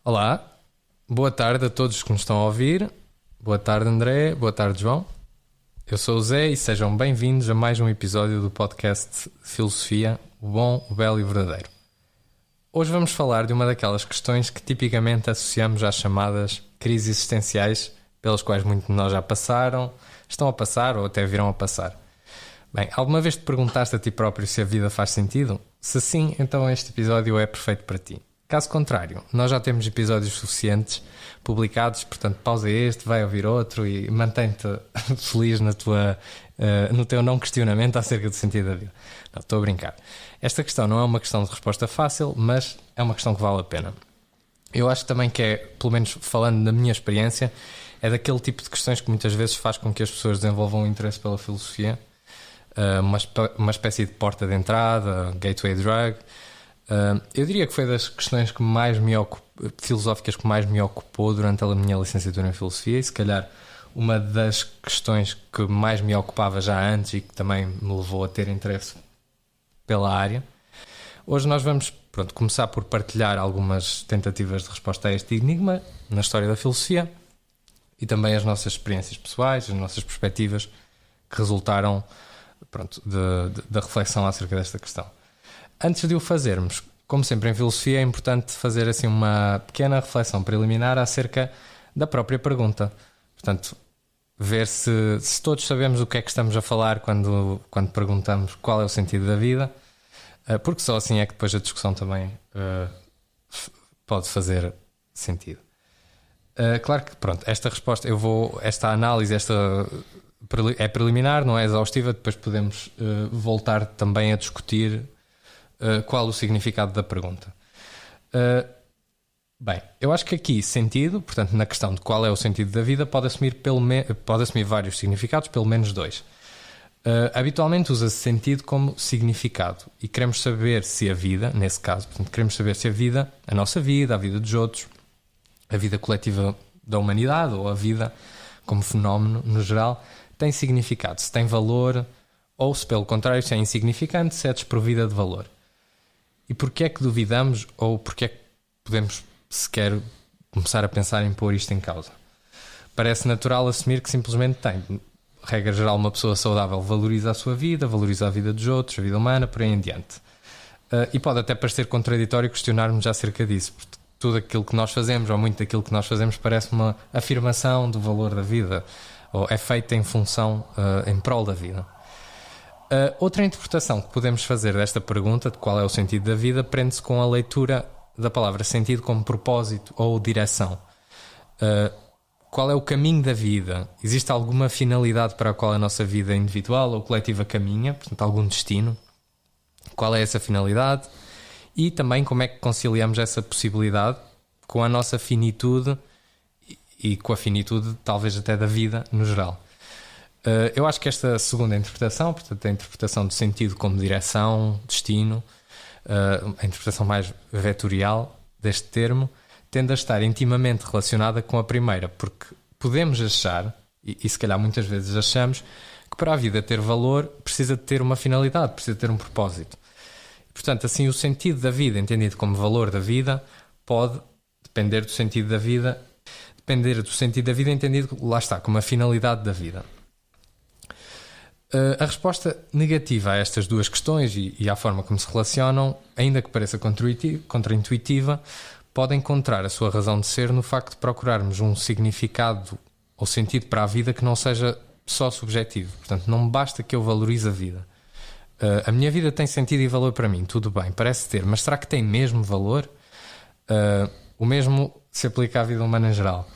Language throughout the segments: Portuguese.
Olá, boa tarde a todos que nos estão a ouvir. Boa tarde, André. Boa tarde, João. Eu sou o Zé e sejam bem-vindos a mais um episódio do podcast Filosofia, o bom, o belo e o verdadeiro. Hoje vamos falar de uma daquelas questões que tipicamente associamos às chamadas crises existenciais, pelas quais muitos de nós já passaram, estão a passar ou até virão a passar. Bem, alguma vez te perguntaste a ti próprio se a vida faz sentido? Se sim, então este episódio é perfeito para ti. Caso contrário, nós já temos episódios suficientes publicados, portanto pausa este, vai ouvir outro e mantém-te feliz no teu não questionamento acerca do sentido da vida. Não, estou a brincar. Esta questão não é uma questão de resposta fácil, mas é uma questão que vale a pena. Eu acho também que é, pelo menos falando da minha experiência, é daquele tipo de questões que muitas vezes faz com que as pessoas desenvolvam um interesse pela filosofia, uma espécie de porta de entrada, gateway drug. Eu diria que foi das questões que mais filosóficas que mais me ocupou durante a minha licenciatura em filosofia e se calhar uma das questões que mais me ocupava já antes e que também me levou a ter interesse pela área. Hoje nós vamos começar por partilhar algumas tentativas de resposta a este enigma na história da filosofia e também as nossas experiências pessoais, as nossas perspectivas que resultaram da reflexão acerca desta questão. Antes de o fazermos, como sempre em filosofia, é importante fazer assim uma pequena reflexão preliminar acerca da própria pergunta. Portanto, ver se todos sabemos o que é que estamos a falar quando perguntamos qual é o sentido da vida, porque só assim é que depois a discussão também pode fazer sentido. Claro que, esta resposta, esta análise, é preliminar, não é exaustiva, depois podemos voltar também a discutir qual o significado da pergunta. Bem, eu acho que aqui sentido, portanto na questão de qual é o sentido da vida, pode assumir vários significados, pelo menos dois. Habitualmente usa-se sentido como significado e queremos saber se a vida, nesse caso, queremos saber se a vida, a nossa vida, a vida dos outros, a vida coletiva da humanidade ou a vida como fenómeno no geral, tem significado, se tem valor ou se pelo contrário se é insignificante, se é desprovida de valor. E porquê é que duvidamos ou porquê é que podemos sequer começar a pensar em pôr isto em causa? Parece natural assumir que simplesmente tem. Regra geral, uma pessoa saudável valoriza a sua vida, valoriza a vida dos outros, a vida humana, por aí em diante. E pode até parecer contraditório questionarmos acerca disso, porque tudo aquilo que nós fazemos, ou muito daquilo que nós fazemos, parece uma afirmação do valor da vida, ou é feita em função, em prol da vida. Outra interpretação que podemos fazer desta pergunta, de qual é o sentido da vida, prende-se com a leitura da palavra sentido como propósito ou direção. Qual é o caminho da vida? Existe alguma finalidade para a qual a nossa vida individual ou coletiva caminha? Portanto, algum destino? Qual é essa finalidade? E também como é que conciliamos essa possibilidade com a nossa finitude e com a finitude talvez até da vida no geral. Eu acho que esta segunda interpretação, portanto a interpretação de sentido como direção, destino, a interpretação mais vetorial deste termo, tende a estar intimamente relacionada com a primeira, porque podemos achar, e se calhar muitas vezes achamos, que para a vida ter valor precisa de ter uma finalidade, precisa de ter um propósito. Portanto, assim, o sentido da vida, entendido como valor da vida, pode depender do sentido da vida entendido, lá está, como a finalidade da vida. A resposta negativa a estas duas questões e à forma como se relacionam, ainda que pareça contraintuitiva, pode encontrar a sua razão de ser no facto de procurarmos um significado ou sentido para a vida que não seja só subjetivo. Portanto, não basta que eu valorize a vida. A minha vida tem sentido e valor para mim, tudo bem, parece ter, mas será que tem mesmo valor? O mesmo se aplica à vida humana em geral.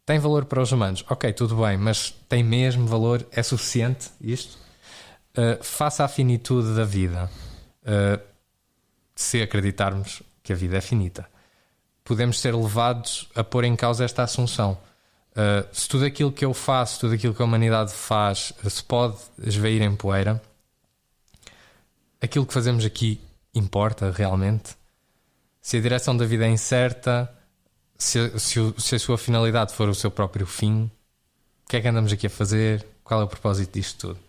Tem valor para os humanos, ok, tudo bem, mas tem mesmo valor? É suficiente isto? Face à finitude da vida, se acreditarmos que a vida é finita, podemos ser levados a pôr em causa esta assunção. Se tudo aquilo que eu faço, tudo aquilo que a humanidade faz, se pode esvair em poeira, aquilo que fazemos aqui importa realmente? Se a direção da vida é incerta, se a sua finalidade for o seu próprio fim, o que é que andamos aqui a fazer? Qual é o propósito disto tudo?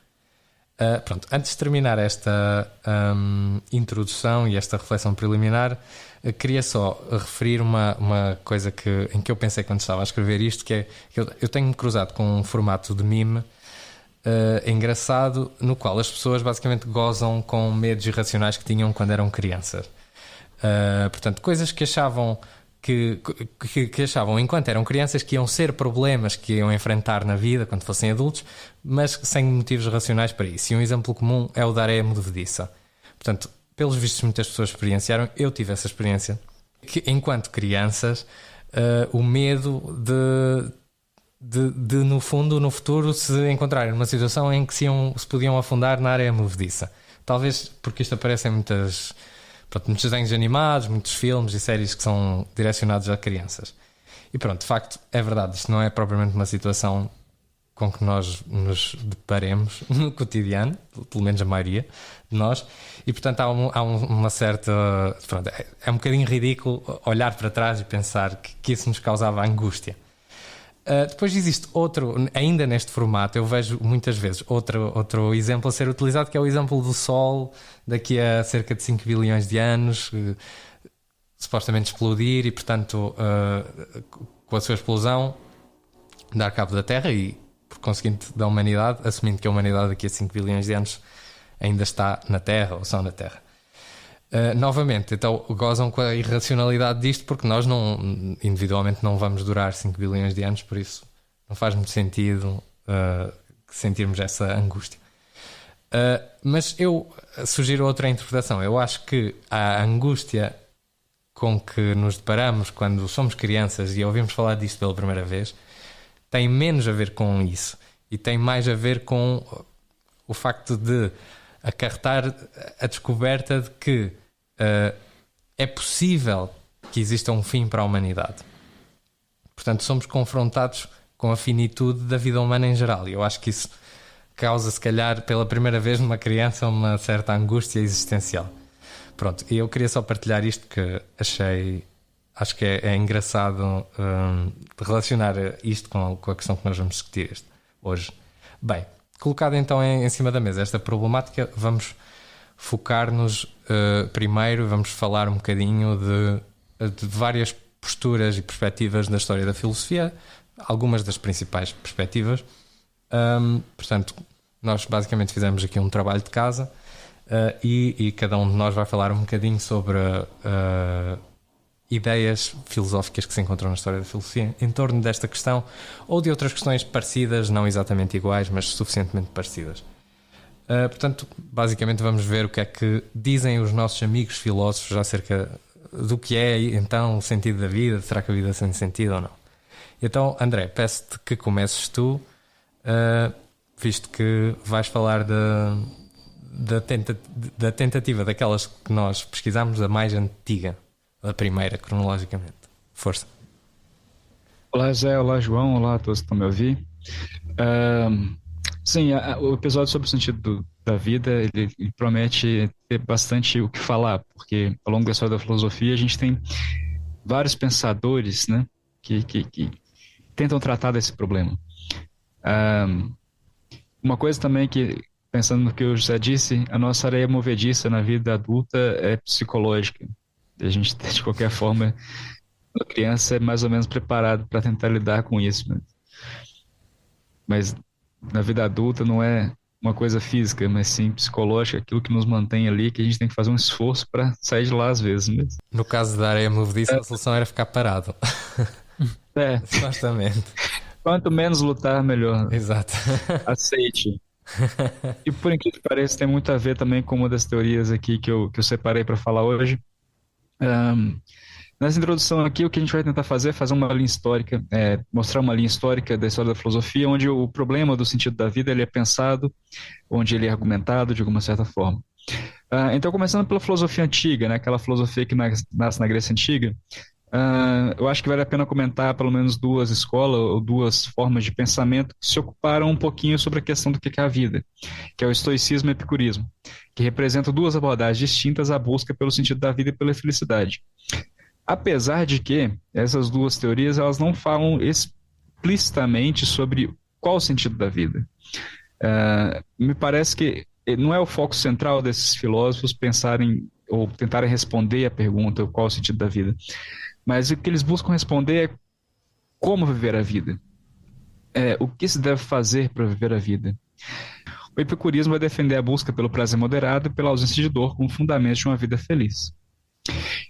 Pronto, antes de terminar esta introdução e esta reflexão preliminar, queria só referir uma coisa em que eu pensei quando estava a escrever isto, que é que eu tenho-me cruzado com um formato de meme engraçado, no qual as pessoas basicamente gozam com medos irracionais que tinham quando eram crianças. Portanto, coisas que achavam que achavam enquanto eram crianças que iam ser problemas que iam enfrentar na vida quando fossem adultos, mas sem motivos racionais para isso. E um exemplo comum é o da areia movediça. Portanto, pelos vistos muitas pessoas experienciaram, eu tive essa experiência, que enquanto crianças o medo de no fundo, no futuro, se encontrarem numa situação em que se podiam afundar na areia movediça. Talvez porque isto aparece em muitos desenhos animados, muitos filmes e séries que são direcionados a crianças. E pronto, de facto, é verdade, isto não é propriamente uma situação com que nós nos deparemos no cotidiano, pelo menos a maioria de nós, e portanto há uma certa... Pronto, é um bocadinho ridículo olhar para trás e pensar que isso nos causava angústia. Depois existe outro, ainda neste formato, eu vejo muitas vezes outro exemplo a ser utilizado, que é o exemplo do Sol daqui a cerca de 5 bilhões de anos, supostamente explodir e, portanto, com a sua explosão, dar cabo da Terra e, por conseguinte, da humanidade, assumindo que a humanidade daqui a 5 bilhões de anos ainda está na Terra ou são na Terra. Novamente, então gozam com a irracionalidade disto, porque nós individualmente não vamos durar 5 bilhões de anos, por isso não faz muito sentido sentirmos essa angústia. Mas eu sugiro outra interpretação. Eu acho que a angústia com que nos deparamos quando somos crianças e ouvimos falar disto pela primeira vez tem menos a ver com isso e tem mais a ver com o facto de acarretar a descoberta de que é possível que exista um fim para a humanidade. Portanto, somos confrontados com a finitude da vida humana em geral, e eu acho que isso causa, se calhar, pela primeira vez numa criança, uma certa angústia existencial. Pronto, e eu queria só partilhar isto, que acho que é engraçado relacionar isto com a questão que nós vamos discutir hoje. Bem, colocado então em cima da mesa esta problemática, vamos focar-nos primeiro, vamos falar um bocadinho de várias posturas e perspectivas da história da filosofia, algumas das principais perspectivas. Portanto, nós basicamente fizemos aqui um trabalho de casa e cada um de nós vai falar um bocadinho sobre ideias filosóficas que se encontram na história da filosofia em torno desta questão ou de outras questões parecidas, não exatamente iguais, mas suficientemente parecidas. Portanto, basicamente vamos ver o que é que dizem os nossos amigos filósofos acerca do que é então o sentido da vida, será que a vida tem sentido ou não. Então, André, peço-te que comeces tu, visto que vais falar da tentativa daquelas que nós pesquisamos, a mais antiga, a primeira, cronologicamente. Força. Olá, Zé. Olá, João. Olá a todos que estão me ouvindo. Sim, o episódio sobre o sentido da vida, ele promete ter bastante o que falar, porque ao longo da história da filosofia a gente tem vários pensadores, né, que tentam tratar desse problema. Uma coisa também que, pensando no que o José disse, a nossa areia movediça na vida adulta é psicológica. A gente, de qualquer forma, a criança é mais ou menos preparado para tentar lidar com isso, né? Mas na vida adulta não é uma coisa física, mas sim psicológica, aquilo que nos mantém ali, que a gente tem que fazer um esforço para sair de lá às vezes mesmo. No caso da areia movediça, a solução era ficar parado. Supostamente. Quanto menos lutar, melhor. Exato. Aceite. E por incrível que pareça, tem muito a ver também com uma das teorias aqui que eu separei para falar hoje. Nessa introdução aqui, o que a gente vai tentar fazer é fazer uma linha histórica, mostrar uma linha histórica da história da filosofia, onde o problema do sentido da vida ele é pensado, onde ele é argumentado de alguma certa forma. Então, começando pela filosofia antiga, né, aquela filosofia que nasce na Grécia Antiga, eu acho que vale a pena comentar pelo menos duas escolas ou duas formas de pensamento que se ocuparam um pouquinho sobre a questão do que é a vida, que é o estoicismo e o epicurismo, que representam duas abordagens distintas à busca pelo sentido da vida e pela felicidade. Apesar de que essas duas teorias elas não falam explicitamente sobre qual o sentido da vida. Me parece que não é o foco central desses filósofos pensarem ou tentarem responder a pergunta qual é o sentido da vida, mas o que eles buscam responder é como viver a vida, o que se deve fazer para viver a vida. O epicurismo vai defender a busca pelo prazer moderado e pela ausência de dor como fundamento de uma vida feliz.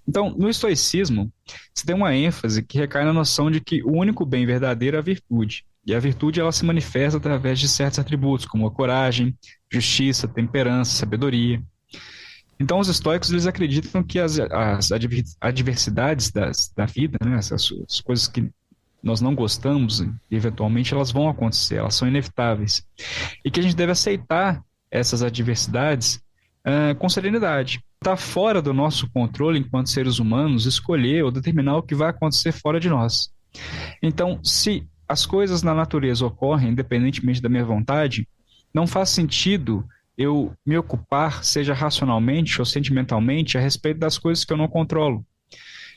Então, no estoicismo, se tem uma ênfase que recai na noção de que o único bem verdadeiro é a virtude. E a virtude ela se manifesta através de certos atributos, como a coragem, justiça, temperança, sabedoria. Então, os estoicos eles acreditam que as adversidades da vida, né, as coisas que nós não gostamos, eventualmente elas vão acontecer, elas são inevitáveis. E que a gente deve aceitar essas adversidades com serenidade. Está fora do nosso controle, enquanto seres humanos, escolher ou determinar o que vai acontecer fora de nós. Então, se as coisas na natureza ocorrem independentemente da minha vontade, não faz sentido eu me ocupar, seja racionalmente ou sentimentalmente, a respeito das coisas que eu não controlo.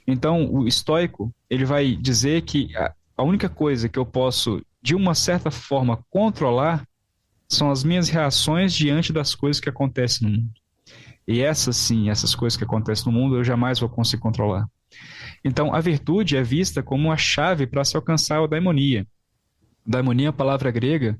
Então, o estoico, ele vai dizer que a única coisa que eu posso, de uma certa forma, controlar são as minhas reações diante das coisas que acontecem no mundo. E essas sim, essas coisas que acontecem no mundo, eu jamais vou conseguir controlar. Então, a virtude é vista como uma chave para se alcançar a daimonia. Daimonia é uma palavra grega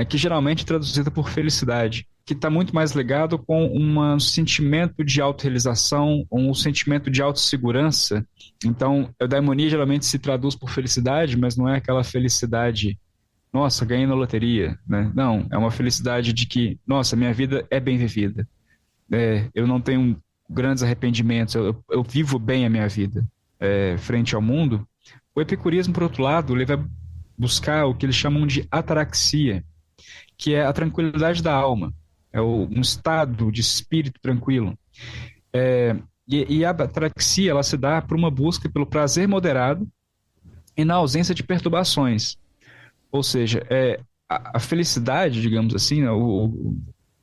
que geralmente é traduzida por felicidade, que está muito mais ligado com um sentimento de autorrealização, um sentimento de autossegurança. Então, a daimonia geralmente se traduz por felicidade, mas não é aquela felicidade, nossa, ganhei na loteria, né? Não, é uma felicidade de que, nossa, minha vida é bem vivida. Eu não tenho grandes arrependimentos, eu vivo bem a minha vida frente ao mundo. O epicurismo, por outro lado, ele vai buscar o que eles chamam de ataraxia, que é a tranquilidade da alma, um estado de espírito tranquilo. E a ataraxia ela se dá por uma busca pelo prazer moderado e na ausência de perturbações. Ou seja, a felicidade, digamos assim, né, o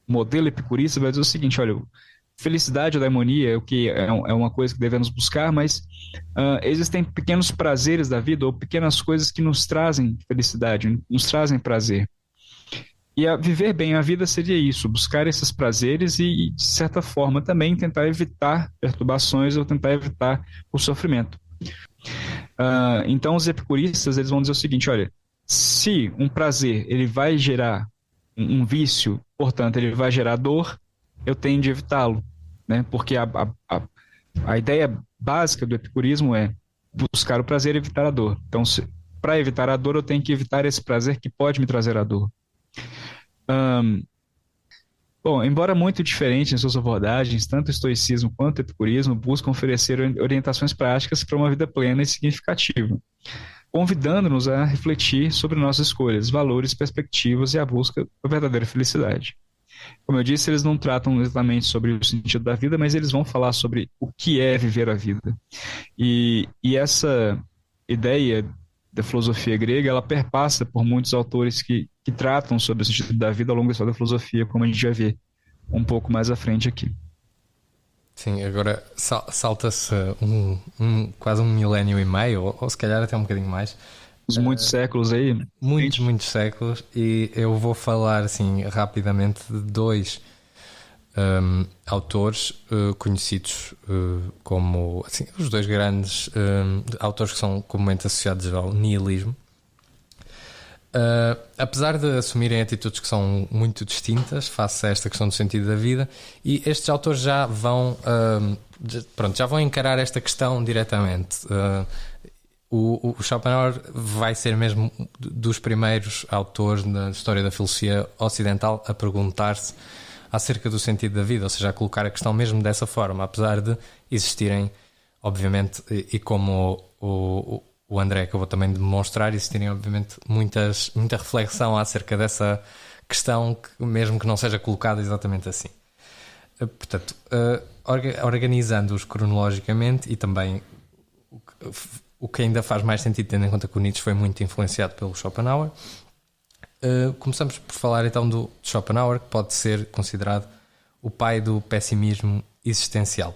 modelo epicurista vai dizer o seguinte, olha, felicidade ou daimonia é uma coisa que devemos buscar, mas existem pequenos prazeres da vida ou pequenas coisas que nos trazem felicidade, nos trazem prazer. E viver bem a vida seria isso, buscar esses prazeres e, de certa forma, também tentar evitar perturbações ou tentar evitar o sofrimento. Então, os epicuristas eles vão dizer o seguinte, olha, se um prazer ele vai gerar um vício, portanto, ele vai gerar dor, eu tenho de evitá-lo, né? Porque a ideia básica do epicurismo é buscar o prazer e evitar a dor. Então, para evitar a dor, eu tenho que evitar esse prazer que pode me trazer a dor. Bom, embora muito diferentes em suas abordagens, tanto o estoicismo quanto o epicurismo buscam oferecer orientações práticas para uma vida plena e significativa, convidando-nos a refletir sobre nossas escolhas, valores, perspectivas e a busca da verdadeira felicidade. Como eu disse, eles não tratam exatamente sobre o sentido da vida, mas eles vão falar sobre o que é viver a vida. E essa ideia da filosofia grega, ela perpassa por muitos autores que tratam sobre o sentido da vida ao longo da história da filosofia, como a gente vai ver um pouco mais à frente aqui. Sim, agora salta-se quase 1,5 milênio, ou se calhar até um bocadinho mais. Muitos séculos aí. Muitos séculos, e eu vou falar assim rapidamente de dois autores conhecidos como assim, os dois grandes autores que são comumente associados ao nihilismo. Apesar de assumirem atitudes que são muito distintas face a esta questão do sentido da vida, e estes autores já vão encarar esta questão diretamente. O Schopenhauer vai ser mesmo dos primeiros autores na história da filosofia ocidental a perguntar-se acerca do sentido da vida, ou seja, a colocar a questão mesmo dessa forma, apesar de existirem, obviamente, e como o André acabou também de demonstrar, existirem obviamente muita reflexão acerca dessa questão, mesmo que não seja colocada exatamente assim. Portanto, organizando-os cronologicamente, e também o que ainda faz mais sentido tendo em conta que o Nietzsche foi muito influenciado pelo Schopenhauer, começamos por falar então do Schopenhauer, que pode ser considerado o pai do pessimismo existencial.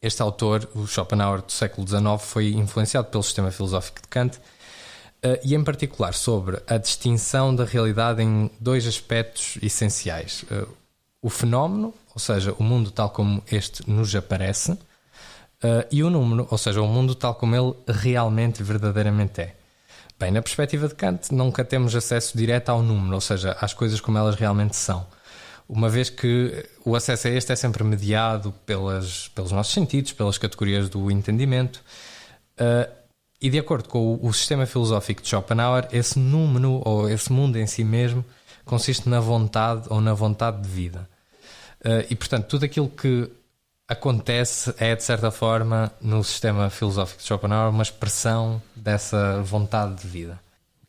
Este autor, o Schopenhauer do século XIX, foi influenciado pelo sistema filosófico de Kant, e em particular sobre a distinção da realidade em dois aspectos essenciais. O fenómeno, ou seja, o mundo tal como este nos aparece, e o número, ou seja, o mundo tal como ele realmente, verdadeiramente é. Bem, na perspectiva de Kant, nunca temos acesso direto ao número, ou seja, às coisas como elas realmente são. Uma vez que o acesso a este é sempre mediado pelos nossos sentidos, pelas categorias do entendimento. E de acordo com o sistema filosófico de Schopenhauer, esse número, ou esse mundo em si mesmo, consiste na vontade ou na vontade de vida. E, portanto, tudo aquilo que acontece é, de certa forma, no sistema filosófico de Schopenhauer, uma expressão dessa vontade de vida.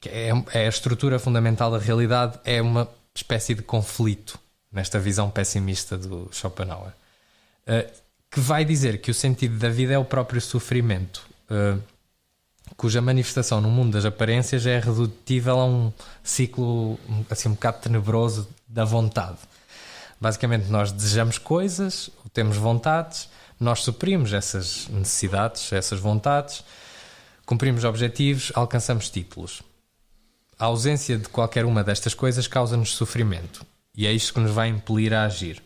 Que é a estrutura fundamental da realidade, é uma espécie de conflito nesta visão pessimista do Schopenhauer, que vai dizer que o sentido da vida é o próprio sofrimento, cuja manifestação no mundo das aparências é redutível a um ciclo assim, um bocado tenebroso da vontade. Basicamente, nós desejamos coisas, temos vontades, nós suprimos essas necessidades, essas vontades, cumprimos objetivos, alcançamos títulos. A ausência de qualquer uma destas coisas causa-nos sofrimento, e é isto que nos vai impelir a agir.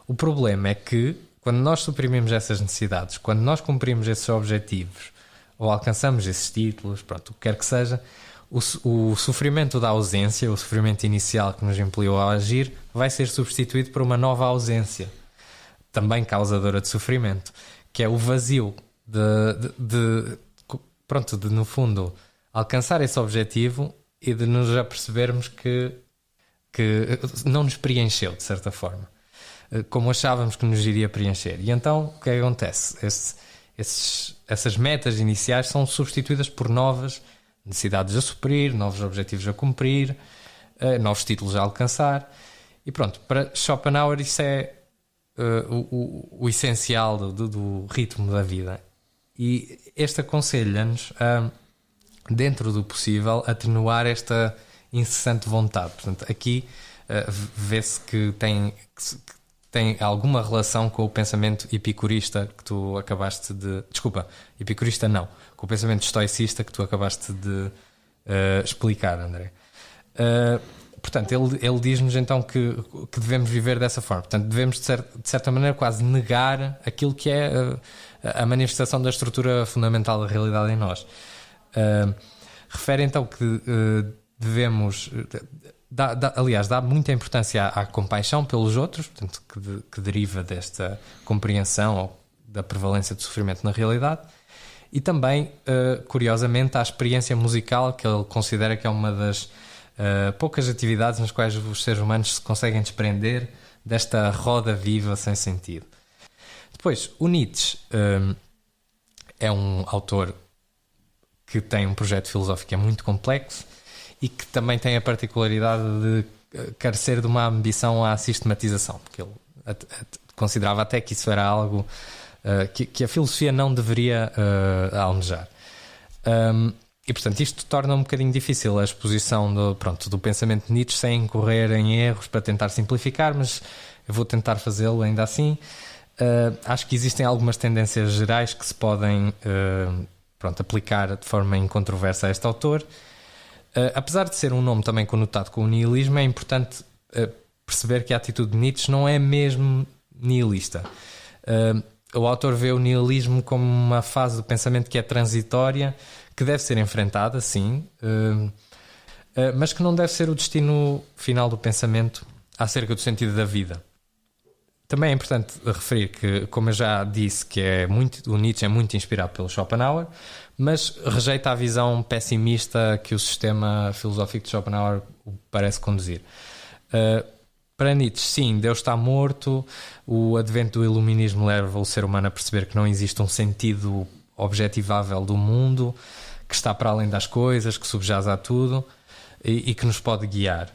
O problema é que, quando nós suprimimos essas necessidades, quando nós cumprimos esses objetivos, ou alcançamos esses títulos, pronto, o que quer que seja, o sofrimento da ausência, o sofrimento inicial que nos impeliu a agir, vai ser substituído por uma nova ausência, também causadora de sofrimento, que é o vazio de no fundo, alcançar esse objetivo e de nos apercebermos que não nos preencheu, de certa forma, como achávamos que nos iria preencher. E então, o que acontece? Essas metas iniciais são substituídas por novas necessidades a suprir, novos objetivos a cumprir, novos títulos a alcançar. E pronto, para Schopenhauer isso é o essencial do ritmo da vida. E este aconselha-nos a, dentro do possível, atenuar esta incessante vontade. Portanto, aqui vê-se que tem alguma relação com o pensamento epicurista que tu acabaste de... Desculpa, epicurista não. Com o pensamento estoicista que tu acabaste de explicar, André. Portanto, ele diz-nos então que devemos viver dessa forma. Portanto, devemos, de certa maneira, quase negar aquilo que é a manifestação da estrutura fundamental da realidade em nós. Refere então que devemos... aliás, dá muita importância à compaixão pelos outros, portanto, que deriva desta compreensão ou da prevalência do sofrimento na realidade, e também, curiosamente, à experiência musical, que ele considera que é uma das poucas atividades nas quais os seres humanos se conseguem desprender desta roda viva sem sentido. Depois, o Nietzsche é um autor que tem um projeto filosófico que é muito complexo e que também tem a particularidade de carecer de uma ambição à sistematização, porque ele considerava até que isso era algo que a filosofia não deveria almejar. E, portanto, isto torna um bocadinho difícil a exposição do pensamento de Nietzsche sem incorrer em erros para tentar simplificar, mas eu vou tentar fazê-lo ainda assim. Acho que existem algumas tendências gerais que se podem aplicar de forma incontroversa a este autor. Apesar de ser um nome também conotado com o nihilismo, é importante perceber que a atitude de Nietzsche não é mesmo nihilista. O autor vê o nihilismo como uma fase do pensamento que é transitória, que deve ser enfrentada, sim, mas que não deve ser o destino final do pensamento acerca do sentido da vida. Também é importante referir que, como eu já disse, o Nietzsche é muito inspirado pelo Schopenhauer, mas rejeita a visão pessimista que o sistema filosófico de Schopenhauer parece conduzir. Para Nietzsche, sim, Deus está morto, o advento do iluminismo leva o ser humano a perceber que não existe um sentido objetivável do mundo, que está para além das coisas, que subjaz a tudo e que nos pode guiar.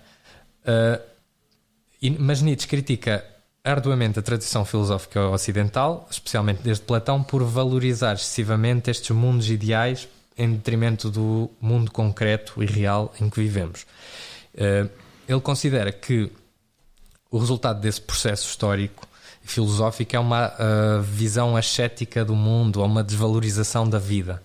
Mas Nietzsche critica arduamente a tradição filosófica ocidental, especialmente desde Platão, por valorizar excessivamente estes mundos ideais em detrimento do mundo concreto e real em que vivemos. Ele considera que o resultado desse processo histórico e filosófico é uma visão ascética do mundo, ou uma desvalorização da vida.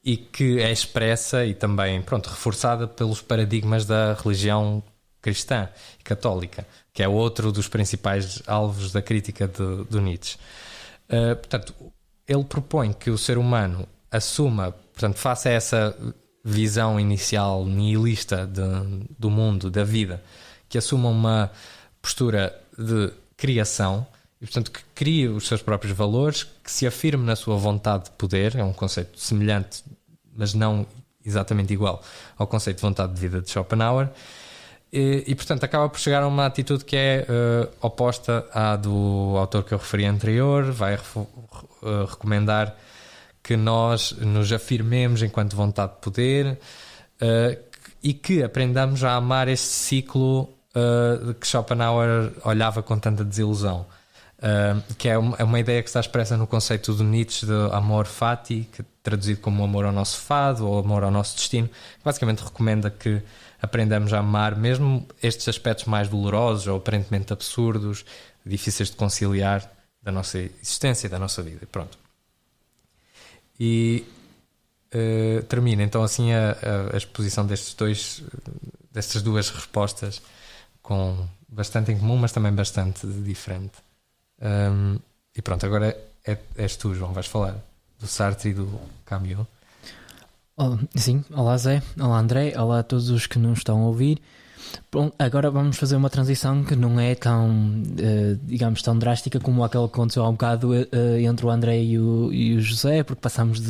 e que é expressa e também, pronto, reforçada pelos paradigmas da religião cristã e católica, que é outro dos principais alvos da crítica do Nietzsche. Portanto, ele propõe que o ser humano assuma, portanto, faça essa visão inicial nihilista do mundo, da vida, que assuma uma postura de criação e, portanto, que crie os seus próprios valores, que se afirme na sua vontade de poder. É um conceito semelhante, mas não exatamente igual ao conceito de vontade de vida de Schopenhauer. E, portanto, acaba por chegar a uma atitude que é oposta à do autor que eu referi anterior. Vai recomendar que nós nos afirmemos enquanto vontade de poder e que aprendamos a amar este ciclo que Schopenhauer olhava com tanta desilusão, que é uma ideia que está expressa no conceito do Nietzsche de amor fati, que traduzido como amor ao nosso fado ou amor ao nosso destino, que basicamente recomenda que aprendamos a amar mesmo estes aspectos mais dolorosos ou aparentemente absurdos, difíceis de conciliar da nossa existência e da nossa vida. Pronto. E termina então assim a exposição destas duas respostas, com bastante em comum, mas também bastante diferente. E pronto, agora és tu, João, vais falar do Sartre e do Camus. Sim, olá Zé, olá André, olá a todos os que nos estão a ouvir. Bom, agora vamos fazer uma transição que não é tão, digamos, tão drástica como aquela que aconteceu há um bocado entre o André e o José, porque passamos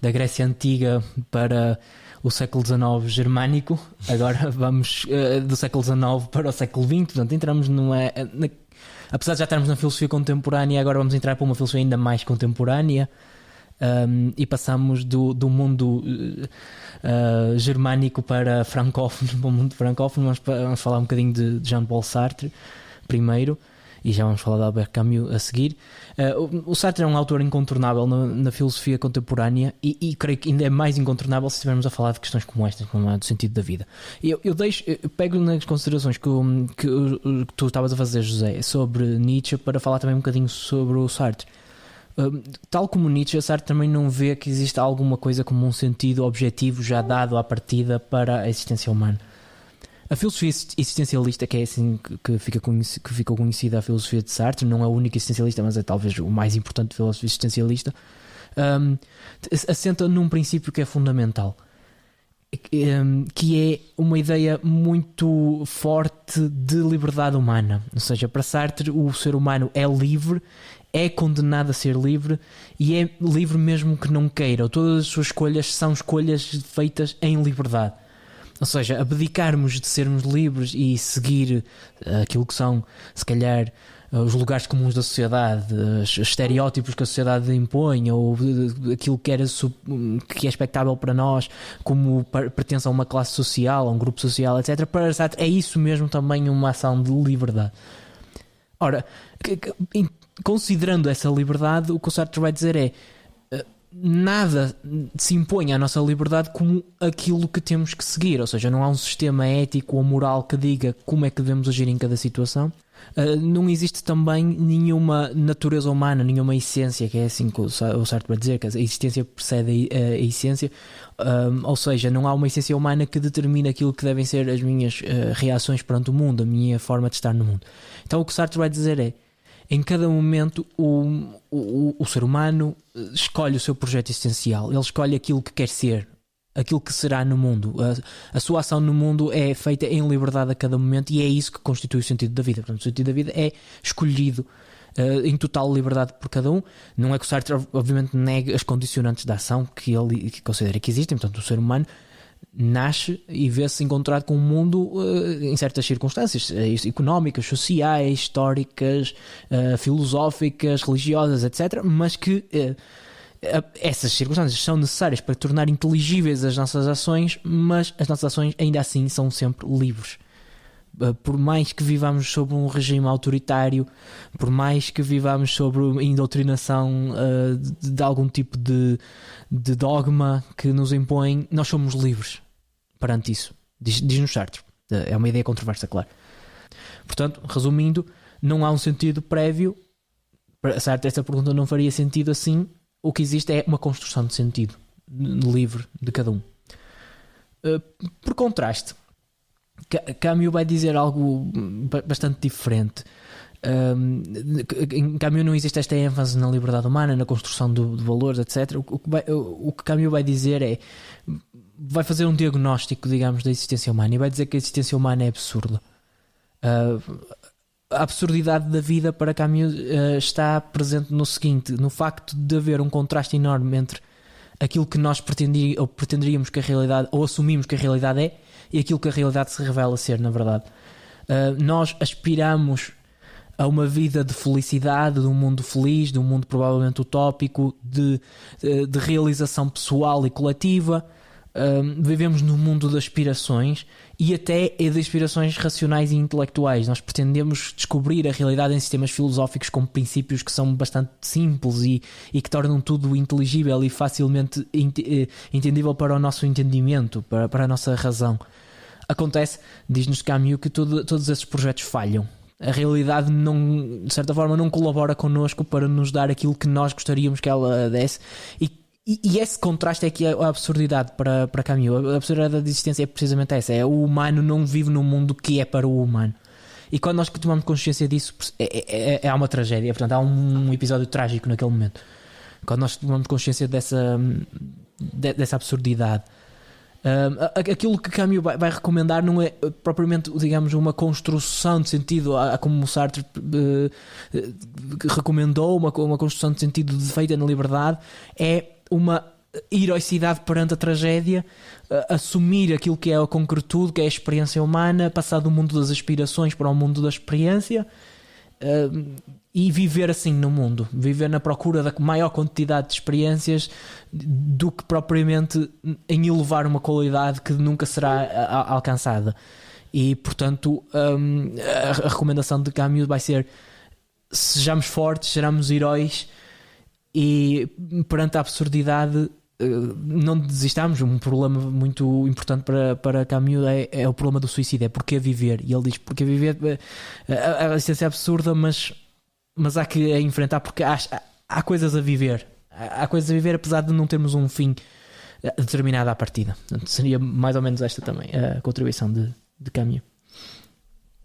da Grécia Antiga para o século XIX germânico. Agora vamos do século XIX para o século XX, portanto entramos apesar de já estarmos na filosofia contemporânea, agora vamos entrar para uma filosofia ainda mais contemporânea. E passamos do mundo germânico para francófono, para o mundo francófono. Vamos falar um bocadinho de Jean-Paul Sartre primeiro, e já vamos falar de Albert Camus a seguir. O Sartre é um autor incontornável na filosofia contemporânea, e creio que ainda é mais incontornável se estivermos a falar de questões como estas, como a do sentido da vida. Eu pego nas considerações que tu estavas a fazer, José, sobre Nietzsche, para falar também um bocadinho sobre o Sartre. Tal como Nietzsche, Sartre também não vê que exista alguma coisa como um sentido objetivo já dado à partida para a existência humana. A filosofia existencialista, que é assim que ficou conhecida a filosofia de Sartre, não é o único existencialista, mas é talvez o mais importante filósofo existencialista, assenta num princípio que é fundamental, que é uma ideia muito forte de liberdade humana. Ou seja, para Sartre o ser humano é livre, é condenado a ser livre, e é livre mesmo que não queira. Todas as suas escolhas são escolhas feitas em liberdade. Ou seja, abdicarmos de sermos livres e seguir aquilo que são, se calhar, os lugares comuns da sociedade, os estereótipos que a sociedade impõe, ou aquilo que é expectável para nós como pertence a uma classe social, a um grupo social, etc. Para Sartre é isso mesmo também uma ação de liberdade. Ora, considerando essa liberdade, o que o Sartre vai dizer é: nada se impõe à nossa liberdade como aquilo que temos que seguir. Ou seja, não há um sistema ético ou moral que diga como é que devemos agir em cada situação. Não existe também nenhuma natureza humana, nenhuma essência, que é assim que o Sartre vai dizer, que a existência precede a essência. Ou seja, não há uma essência humana que determine aquilo que devem ser as minhas reações perante o mundo, a minha forma de estar no mundo. Então o que o Sartre vai dizer é: em cada momento o ser humano escolhe o seu projeto existencial, ele escolhe aquilo que quer ser, aquilo que será no mundo. A sua ação no mundo é feita em liberdade a cada momento, e é isso que constitui o sentido da vida. Portanto, o sentido da vida é escolhido em total liberdade por cada um. Não é que o Sartre obviamente negue as condicionantes da ação que ele considera que existem. Portanto, o ser humano nasce e vê-se encontrado com o mundo em certas circunstâncias económicas, sociais, históricas, filosóficas, religiosas, etc. Mas que essas circunstâncias são necessárias para tornar inteligíveis as nossas ações, mas as nossas ações ainda assim são sempre livres. Por mais que vivamos sob um regime autoritário, por mais que vivamos sob a indoutrinação de algum tipo de dogma que nos impõe, nós somos livres perante isso. Diz-nos Sartre. É uma ideia controversa, claro. Portanto, resumindo, não há um sentido prévio. Para Sartre, essa pergunta não faria sentido assim. O que existe é uma construção de sentido. livre de cada um. Por contraste, Camus vai dizer algo bastante diferente. Em Camus não existe esta ênfase na liberdade humana, na construção de valores, etc. O que Camus vai dizer vai fazer um diagnóstico, digamos, da existência humana, e vai dizer que a existência humana é absurda. A absurdidade da vida para Camus está presente no seguinte: no facto de haver um contraste enorme entre aquilo que nós pretenderíamos que a realidade, ou assumimos que a realidade é, e aquilo que a realidade se revela ser, na verdade. Nós aspiramos a uma vida de felicidade, de um mundo feliz, de um mundo provavelmente utópico, de realização pessoal e coletiva. Vivemos num mundo de aspirações, e até de aspirações racionais e intelectuais. Nós pretendemos descobrir a realidade em sistemas filosóficos com princípios que são bastante simples e que tornam tudo inteligível e facilmente entendível para o nosso entendimento, para a nossa razão. Acontece, diz-nos Camus, que todos esses projetos falham. A realidade, não, de certa forma, não colabora connosco para nos dar aquilo que nós gostaríamos que ela desse, e esse contraste é que é a absurdidade para Camus. A absurdidade da existência é precisamente essa: é o humano não vive num mundo que é para o humano. E quando nós tomamos consciência disso, há uma tragédia. Portanto, há um episódio trágico naquele momento. Quando nós tomamos consciência dessa absurdidade. Aquilo que Camus vai recomendar não é propriamente, digamos, uma construção de sentido, como o Sartre recomendou, uma construção de sentido feita na liberdade. É uma heroicidade perante a tragédia, assumir aquilo que é a concretude, que é a experiência humana, passar do mundo das aspirações para o mundo da experiência, e viver assim no mundo, viver na procura da maior quantidade de experiências do que propriamente em elevar uma qualidade que nunca será alcançada. E portanto a recomendação de Camus vai ser: sejamos fortes, sejamos heróis, e perante a absurdidade não desistamos. Um problema muito importante para Camus é o problema do suicídio, é porque viver. E ele diz: porque viver, a existência é absurda, mas há que a enfrentar, porque há coisas a viver. Há coisas a viver, apesar de não termos um fim determinado à partida. Portanto, seria mais ou menos esta também a contribuição de Camus.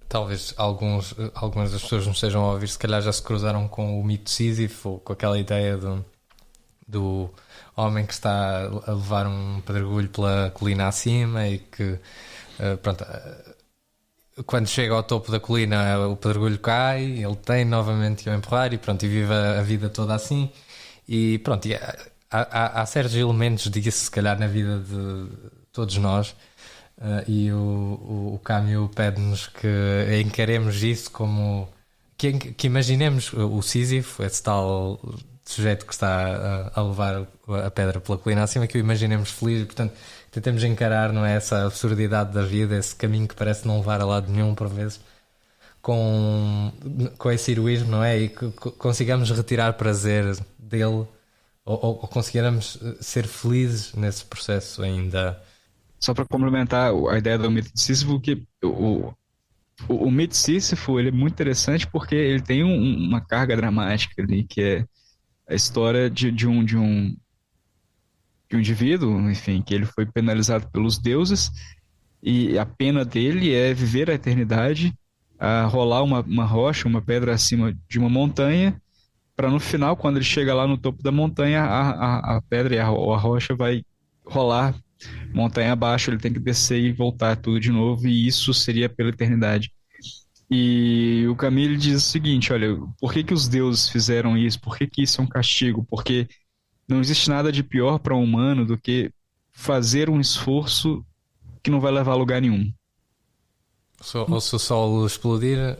Talvez algumas das pessoas não estejam a ouvir, se calhar já se cruzaram com o mito de Sísifo, com aquela ideia do homem que está a levar um pedregulho pela colina acima e que quando chega ao topo da colina o pedregulho cai, ele tem novamente que o empurrar e vive a vida toda assim. E pronto, há certos elementos disso, se calhar, na vida de todos nós. E o Camus pede-nos que encaremos isso como que imaginemos o Sísifo, esse tal sujeito que está a levar a pedra pela colina acima, que o imaginemos feliz. E portanto tentemos encarar, não é, essa absurdidade da vida, esse caminho que parece não levar a lado nenhum por vezes, com esse heroísmo, não é? E que consigamos retirar prazer dele, ou conseguirmos ser felizes nesse processo ainda. Só para complementar a ideia do mito de Sísifo, que o mito de Sísifo, ele é muito interessante porque ele tem uma carga dramática ali, que é a história de um indivíduo, enfim, que ele foi penalizado pelos deuses, e a pena dele é viver a eternidade, a rolar uma rocha, uma pedra acima de uma montanha, para no final, quando ele chega lá no topo da montanha, a pedra a rocha vai rolar montanha abaixo, ele tem que descer e voltar tudo de novo, e isso seria pela eternidade. E o Camus diz o seguinte: olha, por que os deuses fizeram isso? Por que isso é um castigo? Porque não existe nada de pior para um humano do que fazer um esforço que não vai levar a lugar nenhum. Ou se o sol explodir,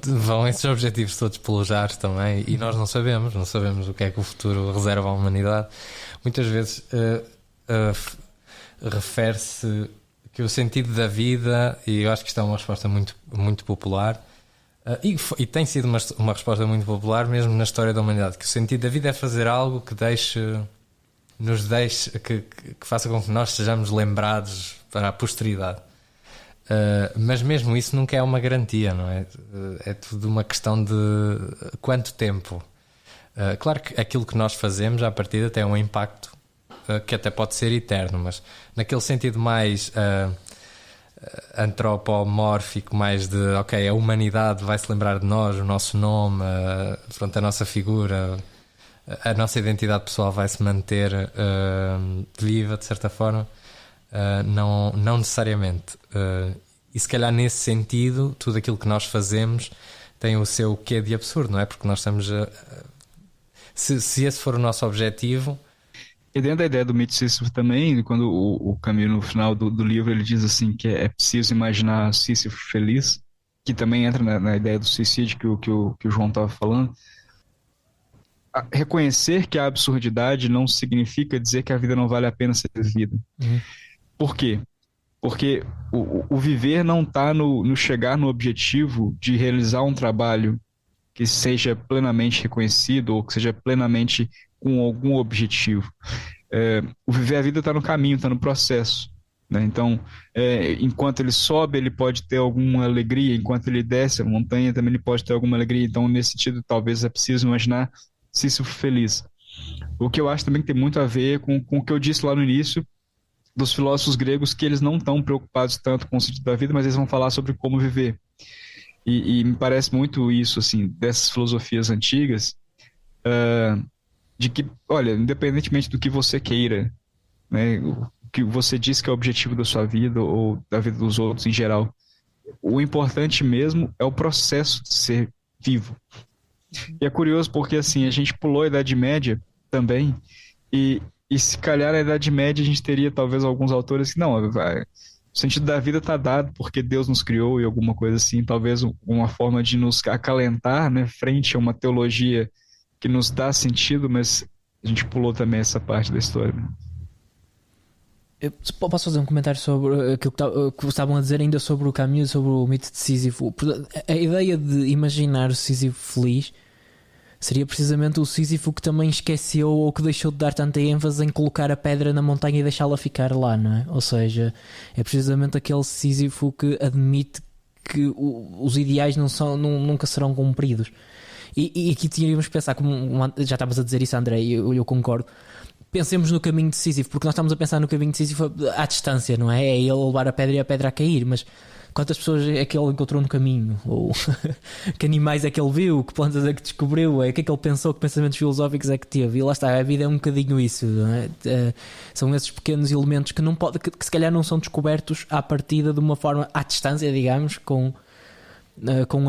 vão esses objetivos todos pelujar também, e nós não sabemos o que é que o futuro reserva à humanidade. Muitas vezes refere-se que o sentido da vida, e eu acho que isto é uma resposta muito, muito popular, e tem sido uma resposta muito popular mesmo na história da humanidade, que o sentido da vida é fazer algo que que faça com que nós sejamos lembrados para a posteridade. Mas mesmo isso nunca é uma garantia, não é? É tudo uma questão de quanto tempo. Claro que aquilo que nós fazemos à partida tem um impacto que até pode ser eterno, mas naquele sentido mais antropomórfico, mais de ok, a humanidade vai se lembrar de nós, o nosso nome, pronto, a nossa figura, a nossa identidade pessoal vai se manter viva de certa forma. Não necessariamente. E se calhar nesse sentido, tudo aquilo que nós fazemos tem o seu quê de absurdo, não é? Porque nós estamos se esse for o nosso objetivo. E dentro da ideia do mito de Sísifo também, quando o Camus no final do livro ele diz assim que é preciso imaginar Sísifo feliz, que também entra na ideia do suicídio que o João estava falando. Reconhecer que a absurdidade não significa dizer que a vida não vale a pena ser vivida. Por quê? Porque o viver não está no chegar no objetivo de realizar um trabalho que seja plenamente reconhecido ou que seja plenamente com algum objetivo. O viver a vida está no caminho, está no processo, né? Então, enquanto ele sobe, ele pode ter alguma alegria, enquanto ele desce a montanha, também ele pode ter alguma alegria. Então, nesse sentido, talvez é preciso imaginar Sísifo feliz. O que eu acho também que tem muito a ver com o que eu disse lá no início, dos filósofos gregos, que eles não estão preocupados tanto com o sentido da vida, mas eles vão falar sobre como viver. E me parece muito isso, assim, dessas filosofias antigas, de que, olha, independentemente do que você queira, né, o que você diz que é o objetivo da sua vida ou da vida dos outros em geral, o importante mesmo é o processo de ser vivo. E é curioso porque, assim, a gente pulou a Idade Média também, e se calhar na Idade Média a gente teria talvez alguns autores que não, o sentido da vida está dado porque Deus nos criou e alguma coisa assim, talvez uma forma de nos acalentar, né, frente a uma teologia que nos dá sentido, mas a gente pulou também essa parte da história. Eu posso fazer um comentário sobre aquilo que estavam a dizer ainda sobre o Camus, sobre o mito de Sísifo? A ideia de imaginar o Sísifo feliz seria precisamente o Sísifo que também esqueceu ou que deixou de dar tanta ênfase em colocar a pedra na montanha e deixá-la ficar lá, não é? Ou seja, é precisamente aquele Sísifo que admite que os ideais nunca serão cumpridos. E aqui tínhamos que pensar, já estavas a dizer isso, André, e eu concordo. Pensemos no caminho de Sísifo, porque nós estamos a pensar no caminho de Sísifo à distância, não é? É ele levar a pedra e a pedra a cair, mas quantas pessoas é que ele encontrou no caminho? Ou que animais é que ele viu? Que plantas é que descobriu? O que é que ele pensou? Que pensamentos filosóficos é que teve? E lá está, a vida é um bocadinho isso, não é? São esses pequenos elementos que, que se calhar não são descobertos à partida de uma forma à distância, digamos, com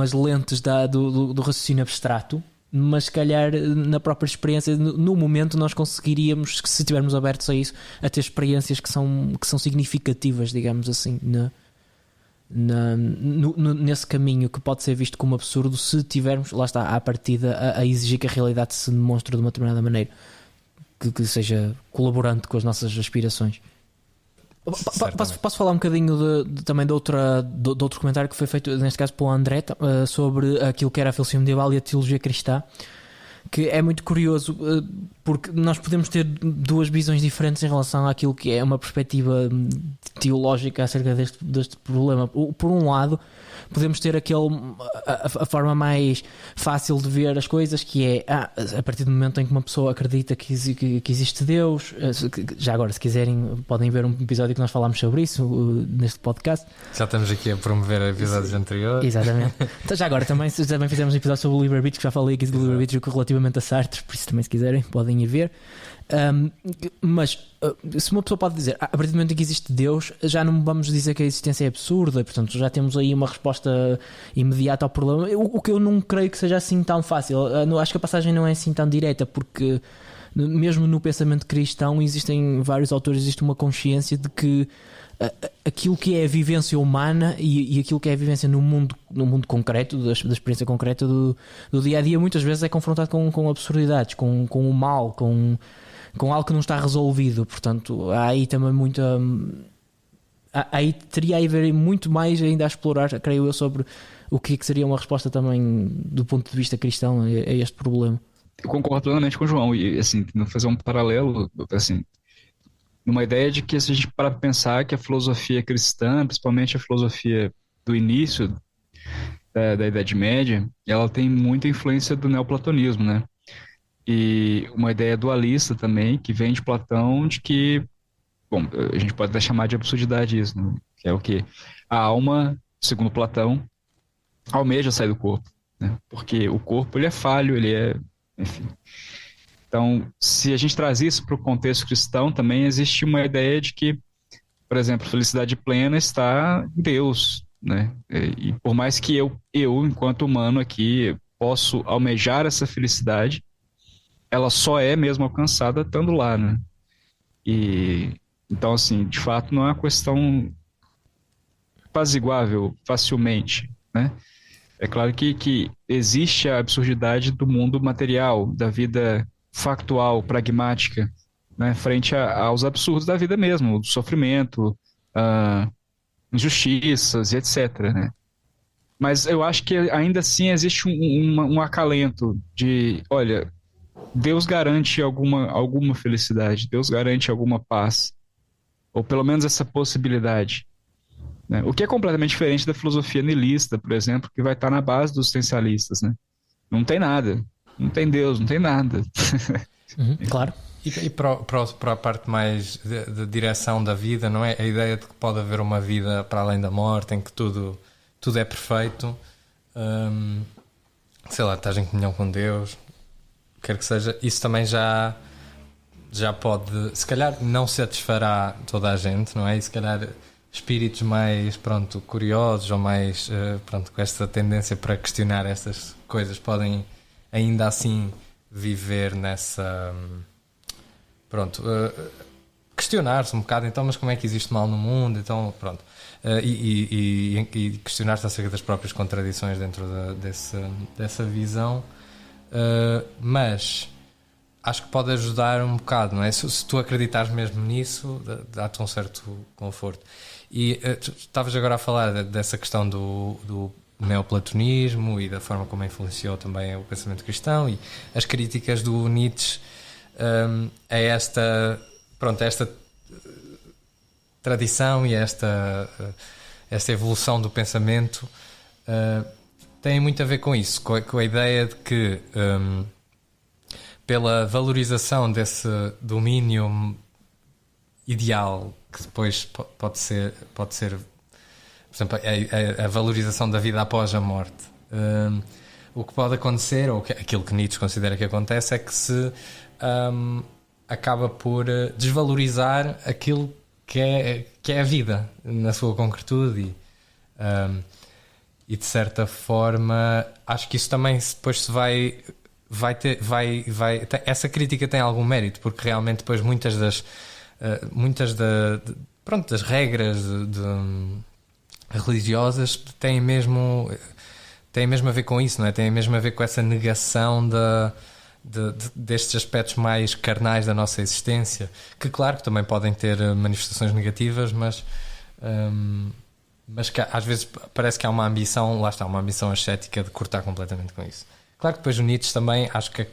as lentes do raciocínio abstrato, mas se calhar na própria experiência, no momento nós conseguiríamos, se estivermos abertos a isso, a ter experiências que são significativas, digamos assim, nesse caminho que pode ser visto como absurdo se tivermos, lá está, à partida a exigir que a realidade se demonstre de uma determinada maneira que seja colaborante com as nossas aspirações. Posso falar um bocadinho também de outro comentário que foi feito, neste caso pelo André, sobre aquilo que era a filosofia medieval e a teologia cristã, que é muito curioso porque nós podemos ter duas visões diferentes em relação àquilo que é uma perspectiva teológica acerca deste problema. Por um lado, podemos ter a forma mais fácil de ver as coisas, que é a partir do momento em que uma pessoa acredita que existe Deus. Já agora, se quiserem, podem ver um episódio que nós falámos sobre isso neste podcast. Já estamos aqui a promover episódios anteriores. Exatamente. Então, já agora, também fizemos um episódio sobre o livre-arbítrio, que já falei aqui do livre-arbítrio relativamente a Sartre, por isso também, se quiserem, podem ir ver. Mas se uma pessoa pode dizer a partir do momento em que existe Deus, já não vamos dizer que a existência é absurda, e, portanto já temos aí uma resposta imediata ao problema, o que eu não creio que seja assim tão fácil. Acho que a passagem não é assim tão direta, porque mesmo no pensamento cristão existem vários autores, existe uma consciência de que aquilo que é a vivência humana e aquilo que é a vivência no mundo concreto, da experiência concreta do dia a dia, muias vezes é confrontado com absurdidades, com o mal, com algo que não está resolvido. Portanto, há aí também muita. Aí teria a haver muito mais ainda a explorar, creio eu, sobre o que seria uma resposta também do ponto de vista cristão a este problema. Eu concordo plenamente com o João, e assim, fazer um paralelo, assim, numa ideia de que, se a gente parar para pensar que a filosofia cristã, principalmente a filosofia do início da Idade Média, ela tem muita influência do neoplatonismo, né? e uma ideia dualista também, que vem de Platão, de que, bom, a gente pode até chamar de absurdidade isso, né? Que é o quê? A alma, segundo Platão, almeja sair do corpo, né? Porque o corpo, ele é falho, ele é, enfim. Então, se a gente traz isso para o contexto cristão, também existe uma ideia de que, por exemplo, felicidade plena está em Deus, né? E por mais que eu, enquanto humano aqui, posso almejar essa felicidade, ela só é mesmo alcançada estando lá, né? E então, assim, de fato, não é uma questão apaziguável facilmente, né? É claro que existe a absurdidade do mundo material, da vida factual, pragmática, né? Frente aos absurdos da vida mesmo, do sofrimento, ah, injustiças e etc, né? Mas eu acho que ainda assim existe um acalento de, olha, Deus garante alguma felicidade, Deus garante alguma paz, ou pelo menos essa possibilidade, né? O que é completamente diferente da filosofia niilista, por exemplo, que vai estar na base dos existencialistas, né? Não tem nada, não tem Deus, não tem nada. Claro. E para a parte mais de direção da vida, não é? A ideia de que pode haver uma vida para além da morte, em que tudo é perfeito, sei lá, estás em comunhão com Deus, quer que seja, isso também já pode, se calhar não satisfará toda a gente, não é? E se calhar espíritos mais, pronto, curiosos ou mais, pronto, com esta tendência para questionar estas coisas podem ainda assim viver nessa, pronto, questionar-se um bocado, então, mas como é que existe mal no mundo, então, pronto, e questionar-se acerca das próprias contradições dentro dessa visão, mas acho que pode ajudar um bocado, não é? Se tu acreditares mesmo nisso, dá-te um certo conforto. E tu estavas agora a falar dessa questão do neoplatonismo e da forma como influenciou também o pensamento cristão e as críticas do Nietzsche a esta tradição e esta evolução do pensamento tem muito a ver com isso, com a ideia de que pela valorização desse domínio ideal que depois pode ser por exemplo, a valorização da vida após a morte. O que pode acontecer, ou aquilo que Nietzsche considera que acontece, é que se acaba por desvalorizar aquilo que é a vida na sua concretude e de certa forma acho que isso também depois se vai ter, essa crítica tem algum mérito, porque realmente depois muitas das regras religiosas têm mesmo a ver com isso, não é? Têm mesmo a ver com essa negação destes aspectos mais carnais da nossa existência, que claro que também podem ter manifestações negativas, mas que às vezes parece que há uma ambição, lá está, uma ambição ascética de cortar completamente com isso. Claro que depois o Nietzsche também, acho que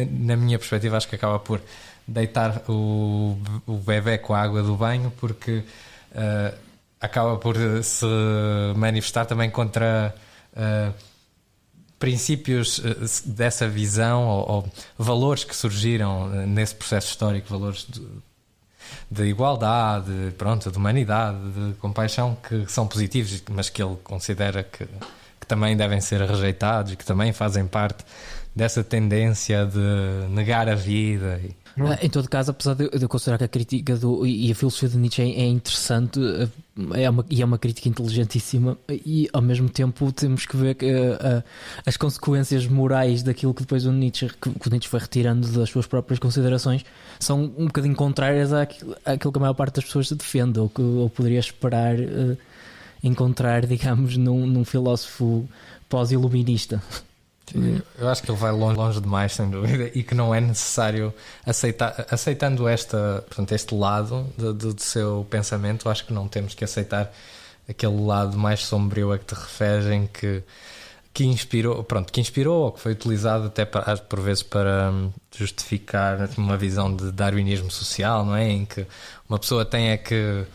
na minha perspectiva, acho que acaba por deitar o bebé com a água do banho, porque acaba por se manifestar também contra princípios dessa visão ou valores que surgiram nesse processo histórico, valores de igualdade, pronto, de humanidade, de compaixão, que são positivos, mas que ele considera que também devem ser rejeitados e que também fazem parte dessa tendência de negar a vida. Em todo caso, apesar de eu considerar que a crítica e a filosofia de Nietzsche é interessante, é uma crítica inteligentíssima, e ao mesmo tempo temos que ver que as consequências morais daquilo que depois que o Nietzsche foi retirando das suas próprias considerações são um bocadinho contrárias àquilo que a maior parte das pessoas defende, ou que eu poderia esperar encontrar, digamos, num filósofo pós-iluminista. Eu acho que ele vai longe demais, sem dúvida, e que não é necessário aceitando este lado do seu pensamento. Acho que não temos que aceitar aquele lado mais sombrio a que te referes, em que inspirou ou que foi utilizado até por vezes para justificar uma visão de darwinismo social, não é? Em que uma pessoa tem que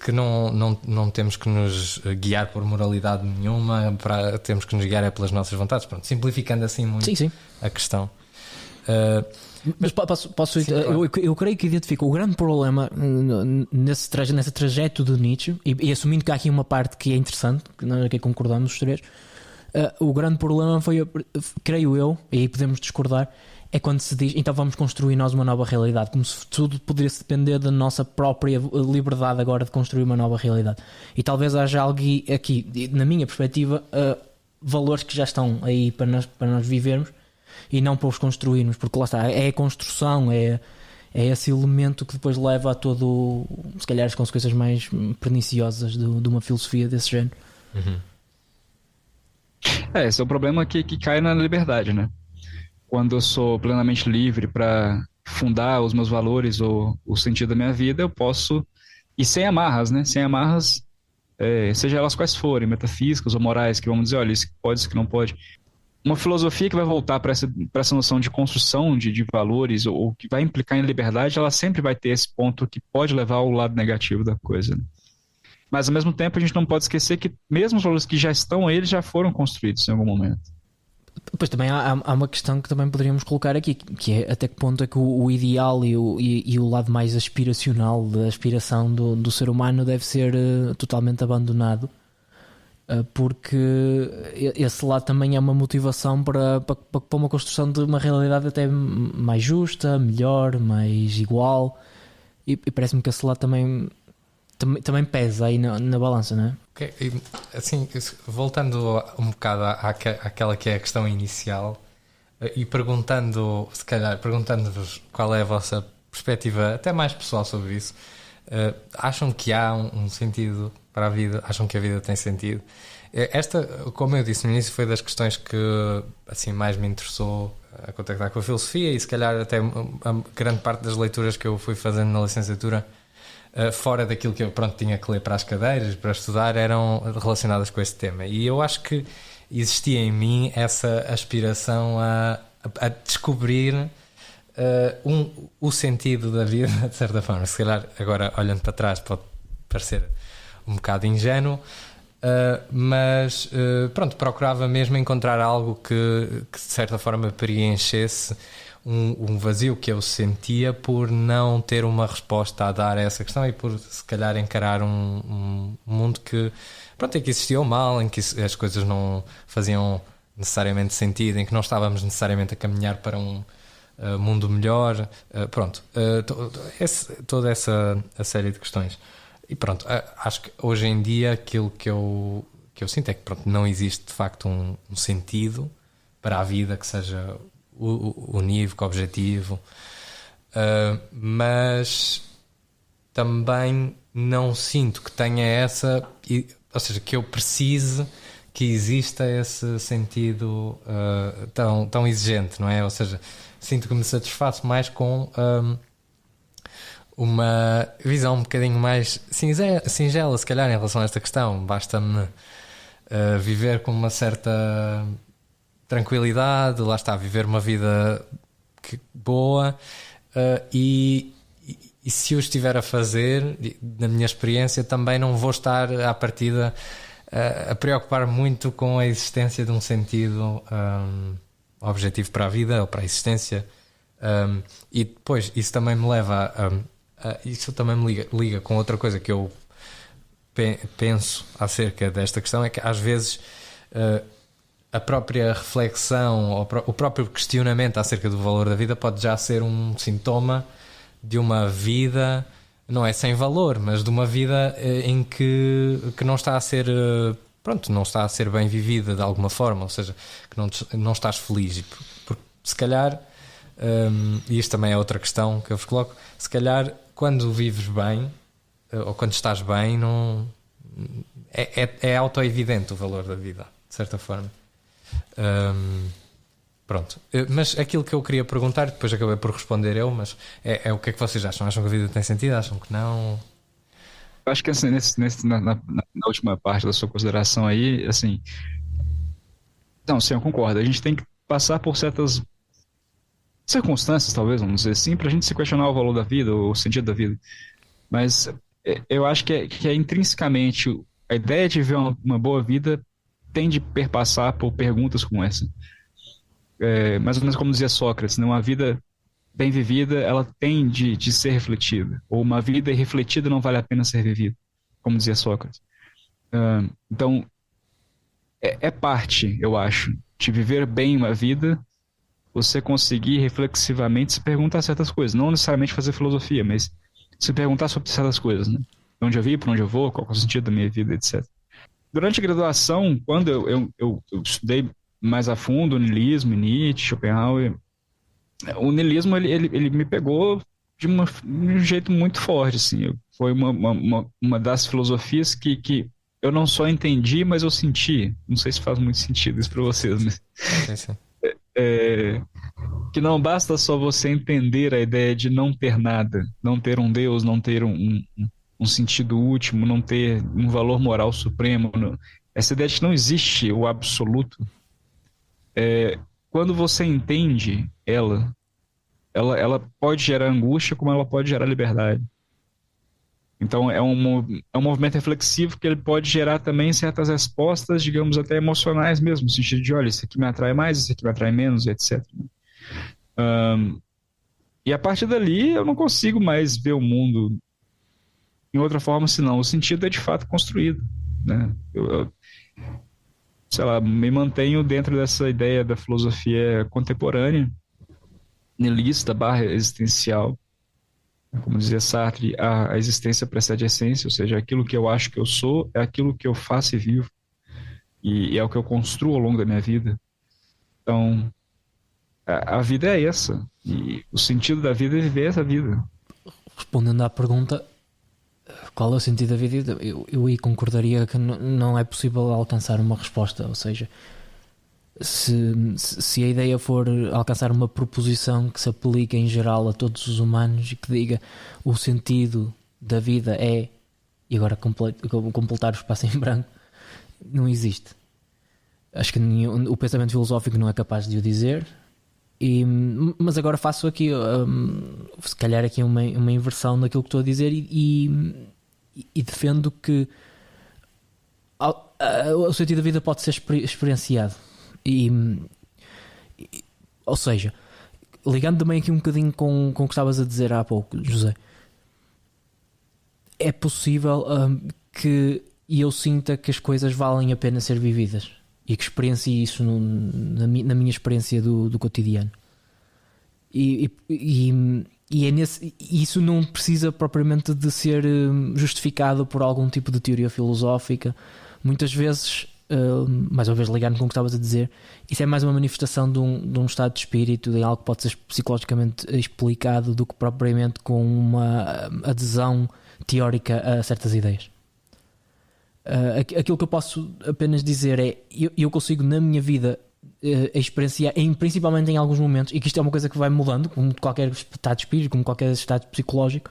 que não temos que nos guiar por moralidade nenhuma, temos que nos guiar pelas nossas vontades. Pronto, simplificando assim muito Sim. a questão. Mas posso Sim, claro. eu creio que identifico o grande problema nesse trajeto de Nietzsche, e assumindo que há aqui uma parte que é interessante, que nós aqui concordamos os três. O grande problema foi, creio eu, e aí podemos discordar, é quando se diz, então vamos construir nós uma nova realidade, como se tudo pudesse depender da nossa própria liberdade agora de construir uma nova realidade. E talvez haja algo aqui, na minha perspectiva, valores que já estão aí para nós vivermos e não para os construirmos, porque lá está, é a construção, é esse elemento que depois leva a todo, se calhar, as consequências mais perniciosas de uma filosofia desse género. Uhum. Esse é o problema que cai na liberdade, né? Quando eu sou plenamente livre para fundar os meus valores ou o sentido da minha vida, eu posso, e sem amarras, né? Sem amarras, seja elas quais forem, metafísicas ou morais, que vamos dizer, olha, isso pode, isso que não pode. Uma filosofia que vai voltar para essa noção de construção de valores ou que vai implicar em liberdade, ela sempre vai ter esse ponto que pode levar ao lado negativo da coisa, né? Mas, ao mesmo tempo, a gente não pode esquecer que mesmo os valores que já estão, eles já foram construídos em algum momento. Pois também há uma questão que também poderíamos colocar aqui, que é até que ponto é que o ideal e o lado mais aspiracional da aspiração do ser humano deve ser totalmente abandonado, porque esse lado também é uma motivação para uma construção de uma realidade até mais justa, melhor, mais igual, e parece-me que esse lado também pesa aí na balança, não é? Okay. Assim, voltando um bocado àquela que é a questão inicial e perguntando-vos qual é a vossa perspectiva até mais pessoal sobre isso, acham que há um sentido para a vida? Acham que a vida tem sentido? Esta, como eu disse no início, foi das questões que assim, mais me interessou a contactar com a filosofia, e se calhar até a grande parte das leituras que eu fui fazendo na licenciatura, fora daquilo que eu tinha que ler para as cadeiras, para estudar, eram relacionadas com este tema. E eu acho que existia em mim essa aspiração a descobrir o sentido da vida, de certa forma. Se calhar, agora olhando para trás, pode parecer um bocado ingênuo, mas procurava mesmo encontrar algo que de certa forma preenchesse um vazio que eu sentia por não ter uma resposta a dar a essa questão e por se calhar encarar um mundo que em que existia o mal, em que as coisas não faziam necessariamente sentido, em que não estávamos necessariamente a caminhar para um mundo melhor, toda essa série de questões. E acho que hoje em dia aquilo que eu sinto é que não existe de facto um sentido para a vida que seja unívoco, objetivo, mas também não sinto que tenha ou seja, que eu precise que exista esse sentido tão exigente, não é? Ou seja, sinto que me satisfaço mais com uma visão um bocadinho mais singela, se calhar, em relação a esta questão. Basta-me viver com uma certa tranquilidade, lá está, viver uma vida boa, e se eu estiver a fazer, na minha experiência, também não vou estar à partida a preocupar muito com a existência de um sentido objetivo para a vida ou para a existência, e depois isso também me leva isso também me liga com outra coisa que eu penso acerca desta questão, é que às vezes a própria reflexão, o próprio questionamento acerca do valor da vida pode já ser um sintoma de uma vida, não é sem valor, mas de uma vida em que não está a ser não está a ser bem vivida de alguma forma, ou seja, que não estás feliz, porque se calhar, e isto também é outra questão que eu vos coloco, se calhar quando vives bem ou quando estás bem, não é auto-evidente o valor da vida, de certa forma. Mas aquilo que eu queria perguntar, depois acabei por responder eu, mas é o que é que vocês acham? Acham que a vida tem sentido? Acham que não? Eu acho que assim, na última parte da sua consideração aí, assim, não, sim, eu concordo. A gente tem que passar por certas circunstâncias, talvez, vamos dizer assim, pra gente se questionar o valor da vida, o sentido da vida. Mas eu acho que é intrinsecamente a ideia de viver uma boa vida tem de perpassar por perguntas como essa. Mais ou menos como dizia Sócrates, né? Uma vida bem vivida, ela tem de ser refletida. Ou uma vida irrefletida não vale a pena ser vivida, como dizia Sócrates. Então, é parte, eu acho, de viver bem uma vida, você conseguir reflexivamente se perguntar certas coisas. Não necessariamente fazer filosofia, mas se perguntar sobre certas coisas, né? De onde eu vim, para onde eu vou, qual é o sentido da minha vida, etc. Durante a graduação, quando eu estudei mais a fundo o niilismo, Nietzsche, Schopenhauer, o niilismo ele me pegou de um jeito muito forte, assim. Foi uma das filosofias que eu não só entendi, mas eu senti. Não sei se faz muito sentido isso para vocês, mas Sim. que não basta só você entender a ideia de não ter nada, não ter um Deus, não ter um sentido último, não ter um valor moral supremo. Essa ideia de que não existe o absoluto. Quando você entende ela pode gerar angústia como ela pode gerar liberdade. Então é um movimento reflexivo que ele pode gerar também certas respostas, digamos até emocionais mesmo, no sentido de, olha, isso aqui me atrai mais, isso aqui me atrai menos, etc. E a partir dali eu não consigo mais ver o mundo em outra forma, senão o sentido é de fato construído, né? Sei lá, me mantenho dentro dessa ideia da filosofia contemporânea, niilista barra existencial. Como dizia Sartre, a existência precede a essência, ou seja, aquilo que eu acho que eu sou é aquilo que eu faço e vivo, e é o que eu construo ao longo da minha vida. Então, a vida é essa, e o sentido da vida é viver essa vida. Respondendo à pergunta, qual é o sentido da vida? Eu aí concordaria que não é possível alcançar uma resposta, ou seja, se a ideia for alcançar uma proposição que se aplique em geral a todos os humanos e que diga o sentido da vida é, e agora completar o espaço em branco, não existe. Acho que o pensamento filosófico não é capaz de o dizer. Mas agora faço aqui se calhar aqui uma inversão daquilo que estou a dizer e defendo que o sentido da vida pode ser experienciado. Ou seja, ligando também aqui um bocadinho com o que estavas a dizer há pouco, José, é possível que eu sinta que as coisas valem a pena ser vividas e que experiencie isso na minha experiência do cotidiano. E é isso não precisa propriamente de ser justificado por algum tipo de teoria filosófica. Muitas vezes, mais uma vez ligando com o que estavas a dizer, isso é mais uma manifestação de um estado de espírito, de algo que pode ser psicologicamente explicado, do que propriamente com uma adesão teórica a certas ideias. Aquilo que eu posso apenas dizer é, eu consigo na minha vida experienciar, principalmente em alguns momentos, e que isto é uma coisa que vai mudando, como qualquer estado de espírito, como qualquer estado psicológico,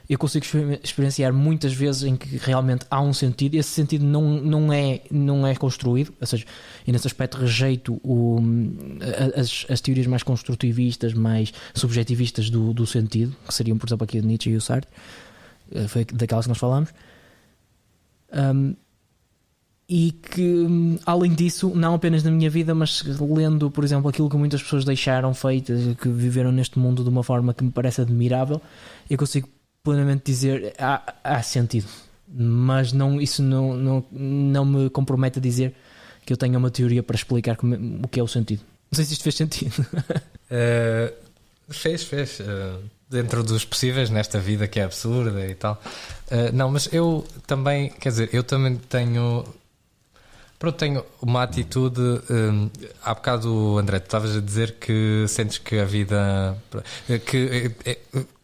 eu consigo experienciar muitas vezes em que realmente há um sentido, e esse sentido não é construído, ou seja, e nesse aspecto rejeito as teorias mais construtivistas, mais subjetivistas do sentido, que seriam, por exemplo, aqui o Nietzsche e o Sartre, foi daquelas que nós falamos. E que, além disso, não apenas na minha vida, mas lendo, por exemplo, aquilo que muitas pessoas deixaram feitas, que viveram neste mundo de uma forma que me parece admirável, eu consigo plenamente dizer há sentido, mas isso não me compromete a dizer que eu tenho uma teoria para explicar o que é o sentido. Não sei se isto fez sentido. Fez. Dentro dos possíveis nesta vida que é absurda e tal. Não, mas eu também, quer dizer, eu também tenho uma atitude. Há bocado, André, tu estavas a dizer que sentes que a vida.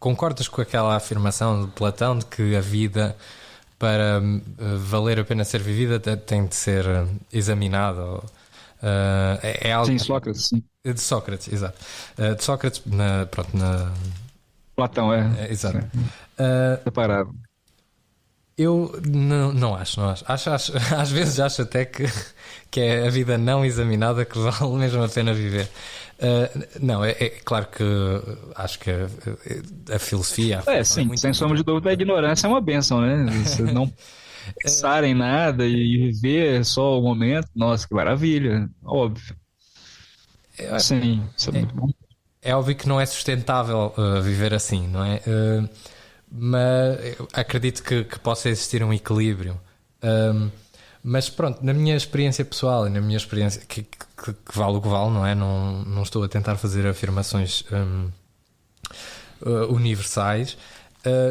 Concordas com aquela afirmação de Platão de que a vida, para valer a pena ser vivida, tem de ser examinada? É algo. Sim, Sócrates, sim. De Sócrates, exato. De Sócrates, Platão, exato. Separável. Eu não acho. Às vezes acho até que é a vida não examinada que vale mesmo a pena viver. Não, é claro que acho que a filosofia. Sim, sem sombra de dúvida, a ignorância é uma bênção, né? Você não pensar em nada e viver só o momento, nossa, que maravilha, óbvio. Sim, isso é muito bom. É óbvio que não é sustentável viver assim, não é? Mas eu acredito que possa existir um equilíbrio. Mas pronto, na minha experiência pessoal e na minha experiência, que vale o que vale, não é? Não estou a tentar fazer afirmações universais.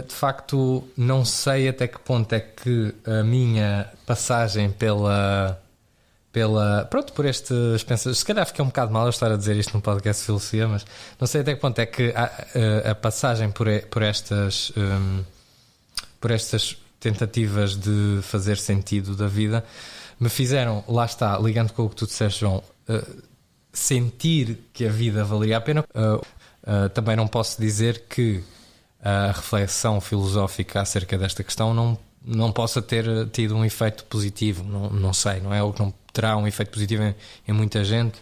De facto, não sei até que ponto é que a minha passagem por estes pensamentos, se calhar fiquei um bocado mal eu estar a dizer isto num podcast de filosofia, mas não sei até que ponto é que a passagem por estas tentativas de fazer sentido da vida me fizeram, lá está, ligando com o que tu disseste, João, sentir que a vida valeria a pena. Também não posso dizer que a reflexão filosófica acerca desta questão não possa ter tido um efeito positivo, não sei, não é? Ou que não terá um efeito positivo em muita gente.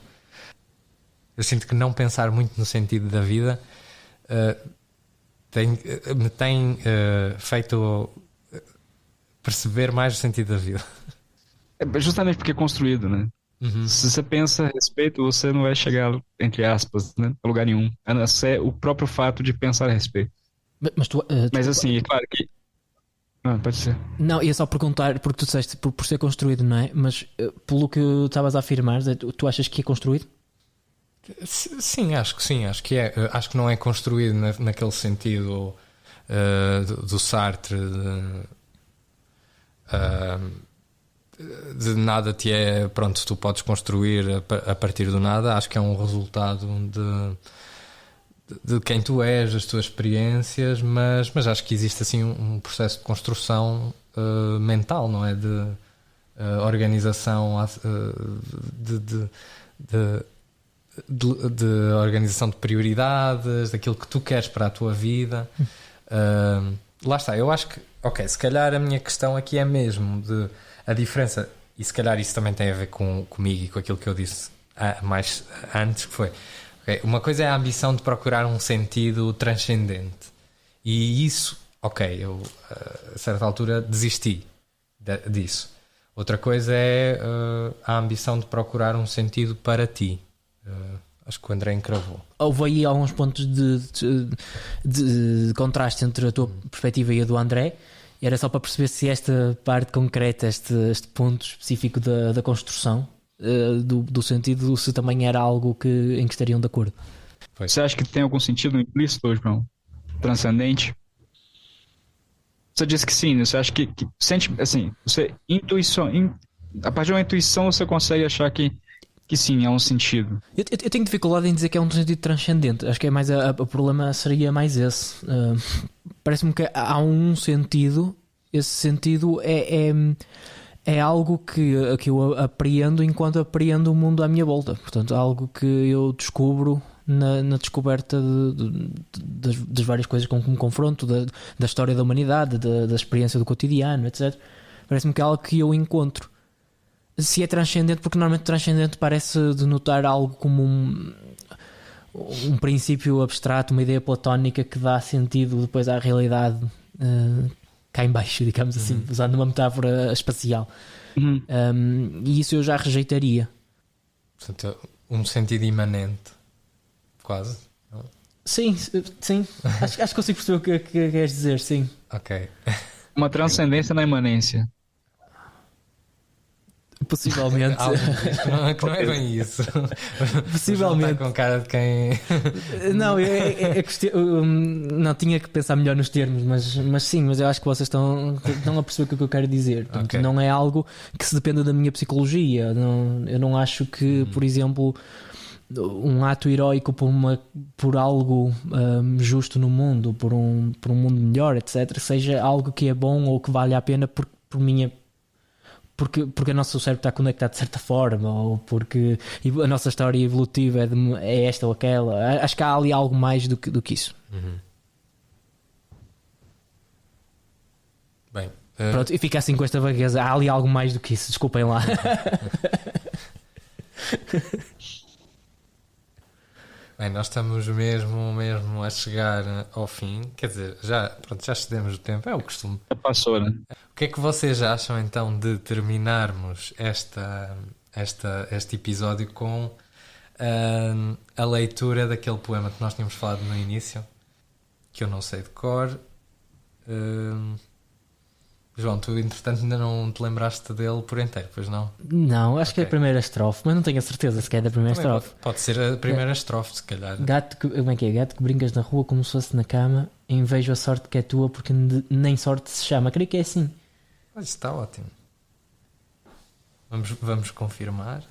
Eu sinto que não pensar muito no sentido da vida me tem feito perceber mais o sentido da vida. É justamente porque é construído, né? Uhum. Se você pensa a respeito, você não vai chegar, entre aspas, né, a lugar nenhum, a não ser o próprio fato de pensar a respeito. Mas assim, é claro que... pode ser. Não, ia só perguntar, porque tu disseste por ser construído, não é? Mas pelo que estavas a afirmar, tu achas que é construído? Sim, acho que sim. Acho que é. Acho que não é construído naquele sentido do Sartre de nada te é. Pronto, tu podes construir a partir do nada. Acho que é um resultado de quem tu és, das tuas experiências, mas acho que existe assim um processo de construção mental, não é? De organização de organização de prioridades, daquilo que tu queres para a tua vida. Lá está, eu acho que se calhar a minha questão aqui é mesmo de a diferença, e se calhar isso também tem a ver comigo e com aquilo que eu disse mais antes, que foi uma coisa é a ambição de procurar um sentido transcendente, e isso, eu a certa altura desisti disso. Outra coisa é a ambição de procurar um sentido para ti. Acho que o André encravou. Houve aí alguns pontos de contraste entre a tua perspectiva e a do André. Era só para perceber se esta parte concreta, este ponto específico da construção do sentido, se também era algo em que estariam de acordo. Você acha que tem algum sentido implícito, João? Transcendente? Você disse que sim, né? Você acha que sente, assim, a partir de uma intuição você consegue achar que sim, há um sentido. Eu tenho dificuldade em dizer que é um sentido transcendente. Acho que é mais o problema seria mais esse. Parece-me que há um sentido. Esse sentido é algo que eu apreendo enquanto apreendo o mundo à minha volta. Portanto, algo que eu descubro na descoberta das várias coisas com que me confronto, da história da humanidade, da experiência do cotidiano, etc. Parece-me que é algo que eu encontro. Se é transcendente, porque normalmente transcendente parece denotar algo como um princípio abstrato, uma ideia platónica que dá sentido depois à realidade cá em baixo, digamos assim, usando uma metáfora espacial. E isso eu já rejeitaria. Portanto, um sentido imanente, quase. Não? Sim. acho que consigo perceber o que queres dizer, sim. Ok. Uma transcendência na imanência. Possivelmente. Que não é bem isso. Possivelmente. Está com cara de quem. Não, não tinha que pensar melhor nos termos, mas sim, mas eu acho que vocês estão a perceber o que eu quero dizer. Portanto, okay. Não é algo que se dependa da minha psicologia. Eu não acho que, por exemplo, um ato heroico por algo justo no mundo, por um mundo melhor, etc., seja algo que é bom ou que vale a pena porque o nosso cérebro está conectado de certa forma, ou porque a nossa história evolutiva é esta ou aquela. Acho que há ali algo mais do que isso. Bem, Pronto, e fica assim com esta vagueza. Há ali algo mais do que isso, desculpem lá. Bem, nós estamos mesmo a chegar ao fim. Quer dizer, já excedemos o tempo, é o costume. Já passou, né? O que é que vocês acham então de terminarmos este episódio com a leitura daquele poema que nós tínhamos falado no início, que eu não sei de cor? João, tu entretanto ainda não te lembraste dele por inteiro, pois não? Não, acho que é a primeira estrofe, mas não tenho a certeza se é da primeira Também estrofe. pode ser a primeira estrofe, se calhar. Como é que é? Gato que brincas na rua como se fosse na cama, invejo a sorte que é tua porque nem sorte se chama. Creio que é assim. Mas está ótimo. Vamos confirmar.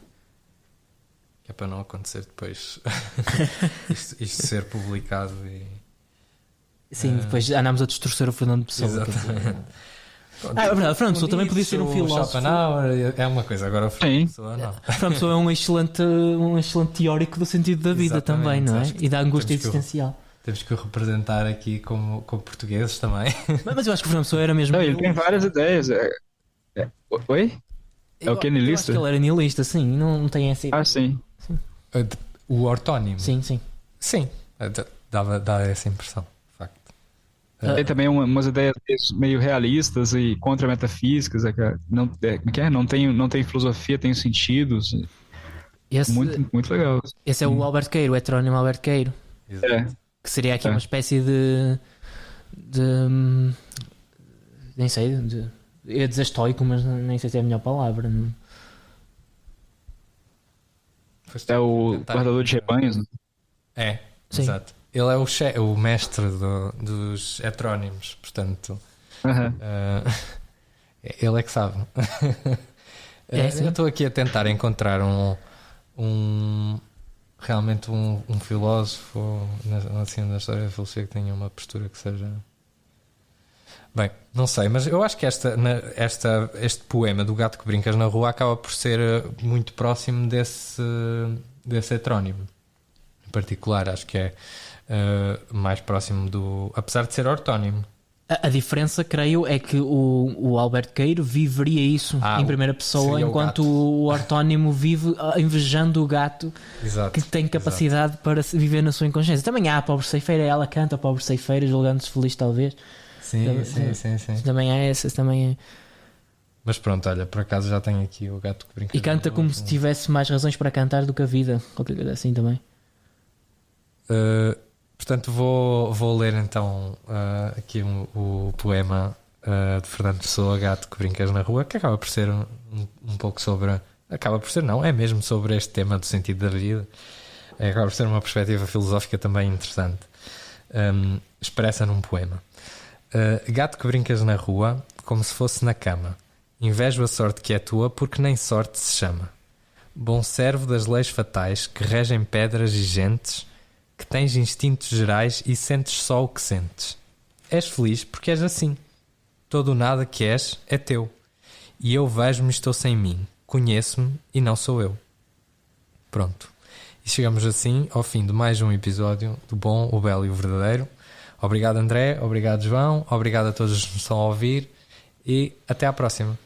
Que é para não acontecer depois isto ser publicado e... Sim, depois andámos a distorcer o Fernando Pessoa. Exatamente. É verdade, Fernando Pessoa também podia ser um filósofo. Schopenhauer é uma coisa, agora o Fernando Pessoa não. Fernando Pessoa é um excelente teórico do sentido da vida. Exatamente, também, não é? acho que E da angústia temos que existencial. Temos que o representar aqui como portugueses também. Mas eu acho que o Fernando Pessoa era mesmo. Não, ele tem várias ideias. Oi? É o que é Eu acho niilista? que ele era niilista, sim, não tem essa ideia. Ah, sim. O ortónimo. Sim. Sim, dá essa impressão, de facto. Tem também umas ideias meio realistas e contra-metafísicas. Não tem filosofia, tem sentidos. Muito, muito legal. Esse é o Alberto Queiro, o heterónimo Alberto Queiro. É. Que seria aqui uma espécie de nem sei, eu ia dizer estoico, mas nem sei se é a melhor palavra. Não? É o guardador de rebanhos. Né? É, Sim. exato. Ele é o mestre dos heterónimos, portanto, ele é que sabe. Eu estou aqui a tentar encontrar realmente um filósofo assim, na história da filosofia que tenha uma postura que seja... Bem, não sei, mas eu acho que este poema do gato que brincas na rua acaba por ser muito próximo desse heterónimo. Em particular, acho que é mais próximo do... Apesar de ser ortónimo. A diferença, creio, é que o Alberto Queiro viveria isso em primeira pessoa, enquanto o ortónimo vive invejando o gato. Exato, que tem capacidade para viver na sua inconsciência. Também há a pobre ceifeira, ela canta a pobre ceifeira, julgando-se feliz, talvez. Sim. Também há essa, também é. Mas pronto, olha, por acaso já tenho aqui o gato que brinca. E canta como se tivesse mais razões para cantar do que a vida, qualquer coisa assim também. Portanto, vou ler então aqui o poema de Fernando Pessoa, Gato que Brincas na Rua, que acaba por ser um pouco sobre... Acaba por ser, não, é mesmo sobre este tema do sentido da vida. Acaba por ser uma perspectiva filosófica também interessante. Expressa num poema. Gato que brincas na rua, como se fosse na cama. Invejo a sorte que é tua, porque nem sorte se chama. Bom servo das leis fatais que regem pedras e gentes, que tens instintos gerais e sentes só o que sentes. És feliz porque és assim. Todo o nada que és é teu. E eu vejo-me e estou sem mim. Conheço-me e não sou eu. Pronto. E chegamos assim ao fim de mais um episódio do Bom, o Belo e o Verdadeiro. Obrigado, André. Obrigado, João. Obrigado a todos que nos estão a ouvir. E até à próxima.